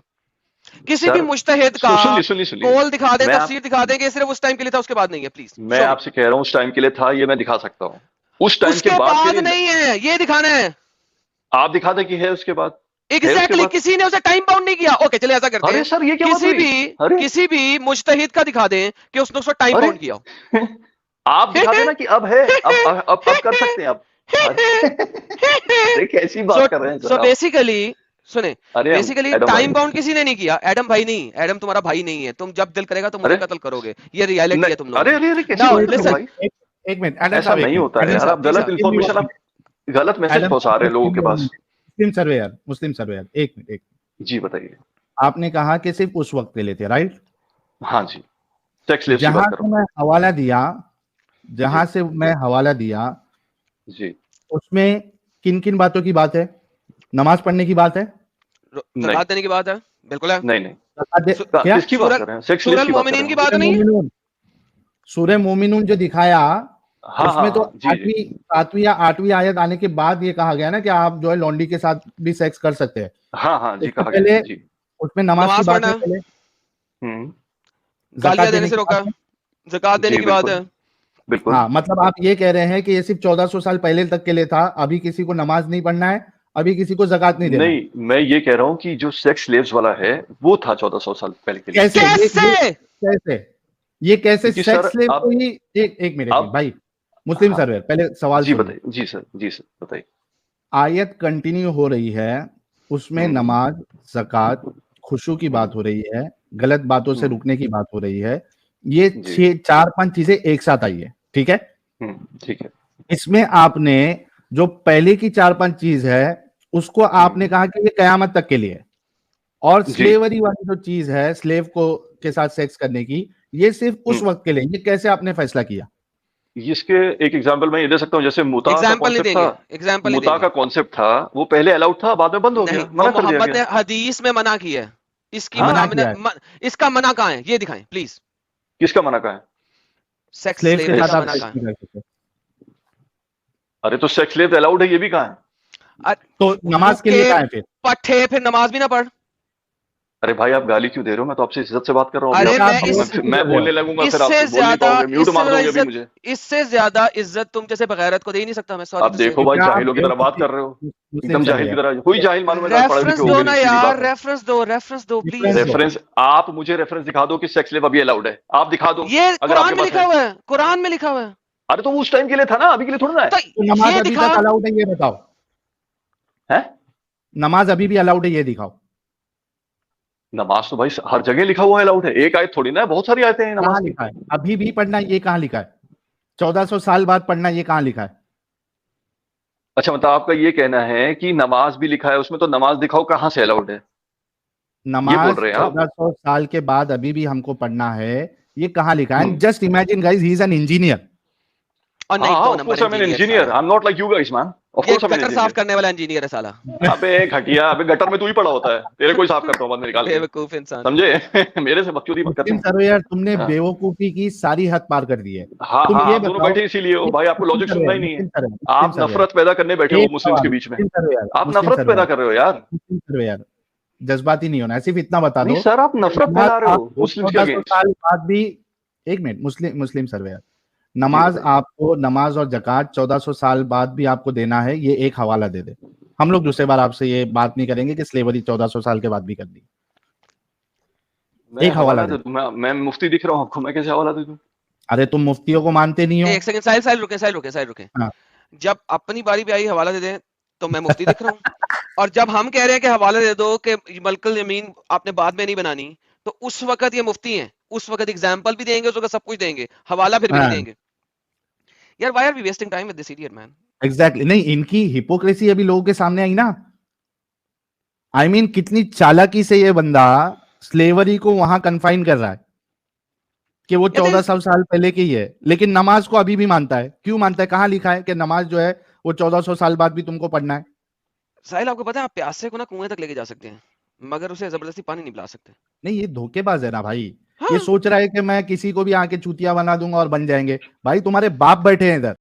किसी भी सर, मुज्तहिद का सुनिए, कौल दिखा दे, मैं तफसीर दिखा दे कि सिर्फ उस टाइम के लिए था, उसके बाद नहीं है। प्लीज मैं शो मी। आपसे कह रहा हूँ उस टाइम के लिए था, ये मैं दिखा सकता हूँ। उस टाइम के उसके बाद के बाद लिए नहीं है, ये दिखाना है। आप दिखा दे कि है उसके बाद, है उसके एग्जैक्टली, बाद। किसी ने उसे टाइम बाउंड नहीं किया। ओके चलिए ऐसा करते अरे हैं, सर, ये क्या बात हुई? अरे किसी भी मुज्तहिद का दिखा दें कि उसने उसको टाइम अरे बाउंड किया हो। आप दिखा देना कि अब है, अब कर सकते हैं, अब अरे कैसी बात कर रहे हैं सर सो आप? बेसिकली सुने, अरे बेसिकली एडम भाई, टाइम बाउंड किसी ने नहीं किया। एडम भाई नहीं, एडम तुम्हारा भाई नहीं है, तुम जब दिल करेगा तो मुझे अरे कत्ल करोगे, ये रियलिटी नहीं, है तुम लोगों अरे की। अरे अरे कैसी नाउ बात कर रहे हो लिसन, भाई? एक मिनट एडम ऐसा साहब, एक नहीं मिनट होता है एडम यार, साहब, आप गलत जी इन्फॉर्मेशन, आप गलत मैसेज एडम पहुंचा रहे हैं लोगों के पास। मुस्लिम सर्वेयर, मुस्लिम सर्वेयर, एक मिनट, एक जी बताइए। आपने कहा कि सिर्फ उस वक्त के लिए थे, राइट? हाँ जी, सेक्स स्लेव्स की जहां बात कर से रहा मैं हवाला दिया, जहां जी। से मैं हवाला दिया, हूँ जी। उसमें किन किन बातों की बात है? नमाज पढ़ने की बात है? नहीं ज़कात देने की बात है, बिल्कुल है। नहीं नहीं, क्या किसकी बात कर रहे हैं? सेक्स स्लेव्स सूरह की बात कर रहे मोमिनीन की हैं? बात नहीं है। सूरह मोमिनून जो दिखाया, हाँ उसमें तो हाँ जी जी। 7वीं या 8वीं आयत आने के बाद ये कहा गया ना कि आप जो है लॉन्डी के साथ भी सेक्स कर सकते हैं। हाँ हाँ जी, उससे कहा गया पहले जी। उसमें नमाज की नमाज बात पढ़ना है, है, पहले गालियां ज़कात देने देने से की रोका, बात है। ज़कात देने जी की बात बिल्कुल है। बिल्कुल। हाँ, मतलब आप ये कह रहे हैं कि ये सिर्फ 1400 साल पहले तक के लिए था, अभी किसी को नमाज नहीं पढ़ना है, अभी किसी को ज़कात नहीं देना है। नहीं, मैं ये कह रहा हूँ कि जो सेक्स स्लेव्स वाला है वो था 1400 साल पहले के लिए। कैसे? कैसे? ये कैसे क्योंकि सेक्स सर स्लेव अब को ही एक मिनट अब भाई, मुस्लिम हाँ सर्वेयर, पहले सवाल जी सुनिए। बताइए। जी सर बताइए। आयत कंटिन्यू हो रही है, उसमें नमाज, ज़कात, खुशू की बात हो रही है, गलत बातों से रुकने की बात हो रही है। ये जी 4-5 चीजें एक साथ आई है, ठीक है? ठीक है। इसमें आपने जो पहले की 4-5 चीज है, उसको आपने कहा कि ये कयामत तक के लिए है, और जी स्लेवरी वाली जो चीज है, स्लेव को के साथ सेक्स करने की, ये सिर्फ उस वक्त के लिए। ये कैसे आपने फैसला किया? इसके एक एग्जांपल मैं ये दे सकता हूँ, जैसे मुता का एग्जाम्पल नहीं कॉन्सेप्ट था। देंगे, एग्जाम्पल नहीं मुता देंगे। का कॉन्सेप्ट था, वो पहले अलाउड था, बाद में बंद हो नहीं, गया, वो मना कर दिया मोहम्मद ने गया। हदीस में मना किया है। इसकी हाँ मना मना किया है, इसका मना कहाँ है, ये दिखाएं प्लीज। किसका मना का है? सेक्स स्लेव के स्लेवरी साथ का आप मना सेक्स कहाँ नहीं कर सकते। अरे तो सेक्स स्लेव अलाउड है, ये भी कहाँ है? है? तो नमाज के लिए रुके कहा है फिर? पट्टे, फिर नमाज भी ना पढ़। अरे भाई आप गाली क्यों दे रहे हो? मैं तो आपसे इज्जत से बात कर रहा हूँ अभी। अरे आप मैं इस मैं बोलने लगूंगा फिर आप इससे बोल नहीं ज्यादा पाओगे, म्यूट मार दोगे अभी मुझे। इससे ज्यादा इज्जत तुम जैसे बगैरत को दे ही नहीं सकता मैं, सॉरी आप टू से। देखो भाई, क्या आप जाहिलों की तरह बात बेवकूफी, कर रहे हो, मुस्लिम एकदम जाहिल की सर्वेयर, तरह। कोई जाहिल मालूम है, पढ़े लिखे रेफरेंस होगे दो नहीं, ना सीधी यार, बात है। रेफरेंस दो प्लीज। रेफरेंस दो। रेफरेंस, आप मुझे रेफरेंस दिखा दो कि सेक्स स्लेव अभी अलाउड है, आप दिखा दो ये अगर कुरान आपके में पास लिखा है। हुआ है, कुरान में लिखा हुआ है। अरे तो वो उस टाइम के लिए था ना, अभी के लिए थोड़ा ना है। तो तो नमाज ये अभी दिखा। तक अलाउड है, ये बताओ। हैं? नमाज अभी भी अलाउड है, ये दिखाओ। नमाज तो भाई हर जगह लिखा हुआ है अलाउड है, एक आयत थोड़ी ना है, बहुत सारी आयतें हैं नमाज कहाँ की। लिखा है अभी भी पढ़ना? ये कहाँ लिखा है? 1400 साल बाद पढ़ना, ये कहाँ लिखा है? अच्छा मतलब आपका ये कहना है कि नमाज भी लिखा है उसमें, तो नमाज दिखाओ कहाँ से अलाउड है, ये बोल नमाज रहे हैं आप? 1400 साल के बाद अभी भी हमको पढ़ना है, ये कहाँ लिखा है? हम्म। Just imagine guys, he is an engineer. और हाँ नहीं, हाँ, दो of number course I am an engineer, I am not like you guys man, of ये course I am an gutter साफ इंजीनियर। करने वाला इंजीनियर है साला, अबे घटिया, अबे गटर में तू ही पड़ा होता है, तेरे को ही साफ करता हूँ बाद में निकाल के, बेवकूफ इंसान। समझे? मेरे से बकचोदी मत मुस्लिम करना। सर्वेयर, तुमने हाँ बेवकूफी की सारी हद पार कर दी है। हाँ तुम हाँ, ये आप दोनों बताओ, बैठे इसीलिए हो भाई, आपको मुस्लिम लॉजिक सुनना ही सर्वेयर, नहीं है। मुस्लिम सर्वेयर, आप नफरत पैदा करने बैठे हो एक मुस्लिम्स के सवाल, बीच में, मुस्लिम सर्वेयर, आप मुस्लिम नफरत पैदा सर्वेयर, कर रहे हो यार। मुस्लिम सर्वेयर, जज्बाती नहीं होना, सिर्फ इतना बता नहीं दो सर, आप नफरत नमाज फैला रहे हो आपको मुस्लिम्स के 1400 अगेंस्ट। साल बाद भी, एक मिनट, मुस्लिम सर्वेयर, जी नमाज बताइए। आपको, नमाज और जकात 1400 साल बाद भी आपको देना है, ये एक हवाला दे दे। हम लोग दूसरे बार आपसे ये बात नहीं करेंगे कि स्लेवरी 1400 साल के बाद भी कर दी। मैं एक हवाला हवाला दे। दे दूं? मैं मुफ्ती दिख रहा हूँ आपको, मैं कैसे हवाला दे दूं? अरे तुम मुफ्तियों को मानते नहीं हो। एक सेकंड, साहिल रुके। हाँ। जब अपनी बारी पे आई हवाला दे दें तो मैं मुफ्ती दिख रहा हूँ, और जब हम कह रहे हैं कि हवाला दे दो कि मलकुल यमीन आपने बाद में नहीं बनानी, तो उस वक्त ये मुफ्ती हैं, उस वक्त एग्जाम्पल भी देंगे, उस वक्त सब कुछ देंगे, हवाला फिर भी नहीं हाँ। देंगे। यार why are we wasting time with this idiot man? Exactly, नहीं, इनकी हिपोक्रेसी अभी लोगों के सामने आई ना। आई मीन कितनी चालाकी से ये बंदा स्लेवरी को वहां कन्फाइन कर रहा है कि वो 1400 साल पहले की है, लेकिन नमाज को अभी भी मानता है। क्यों मानता है? कहाँ लिखा है कि नमाज जो है वो 1400 साल बाद भी तुमको पढ़ना है? साहिल आपको पता है, आप प्यासे को ना कुएं तक लेके जा सकते हैं, मगर उसे जबरदस्ती पानी नहीं पिला सकते। नहीं, ये धोखेबाज है ना भाई। हाँ। ये सोच रहा है कि मैं किसी को भी आके चूतिया बना दूंगा और बन जाएंगे। भाई तुम्हारे बाप बैठे हैं इधर,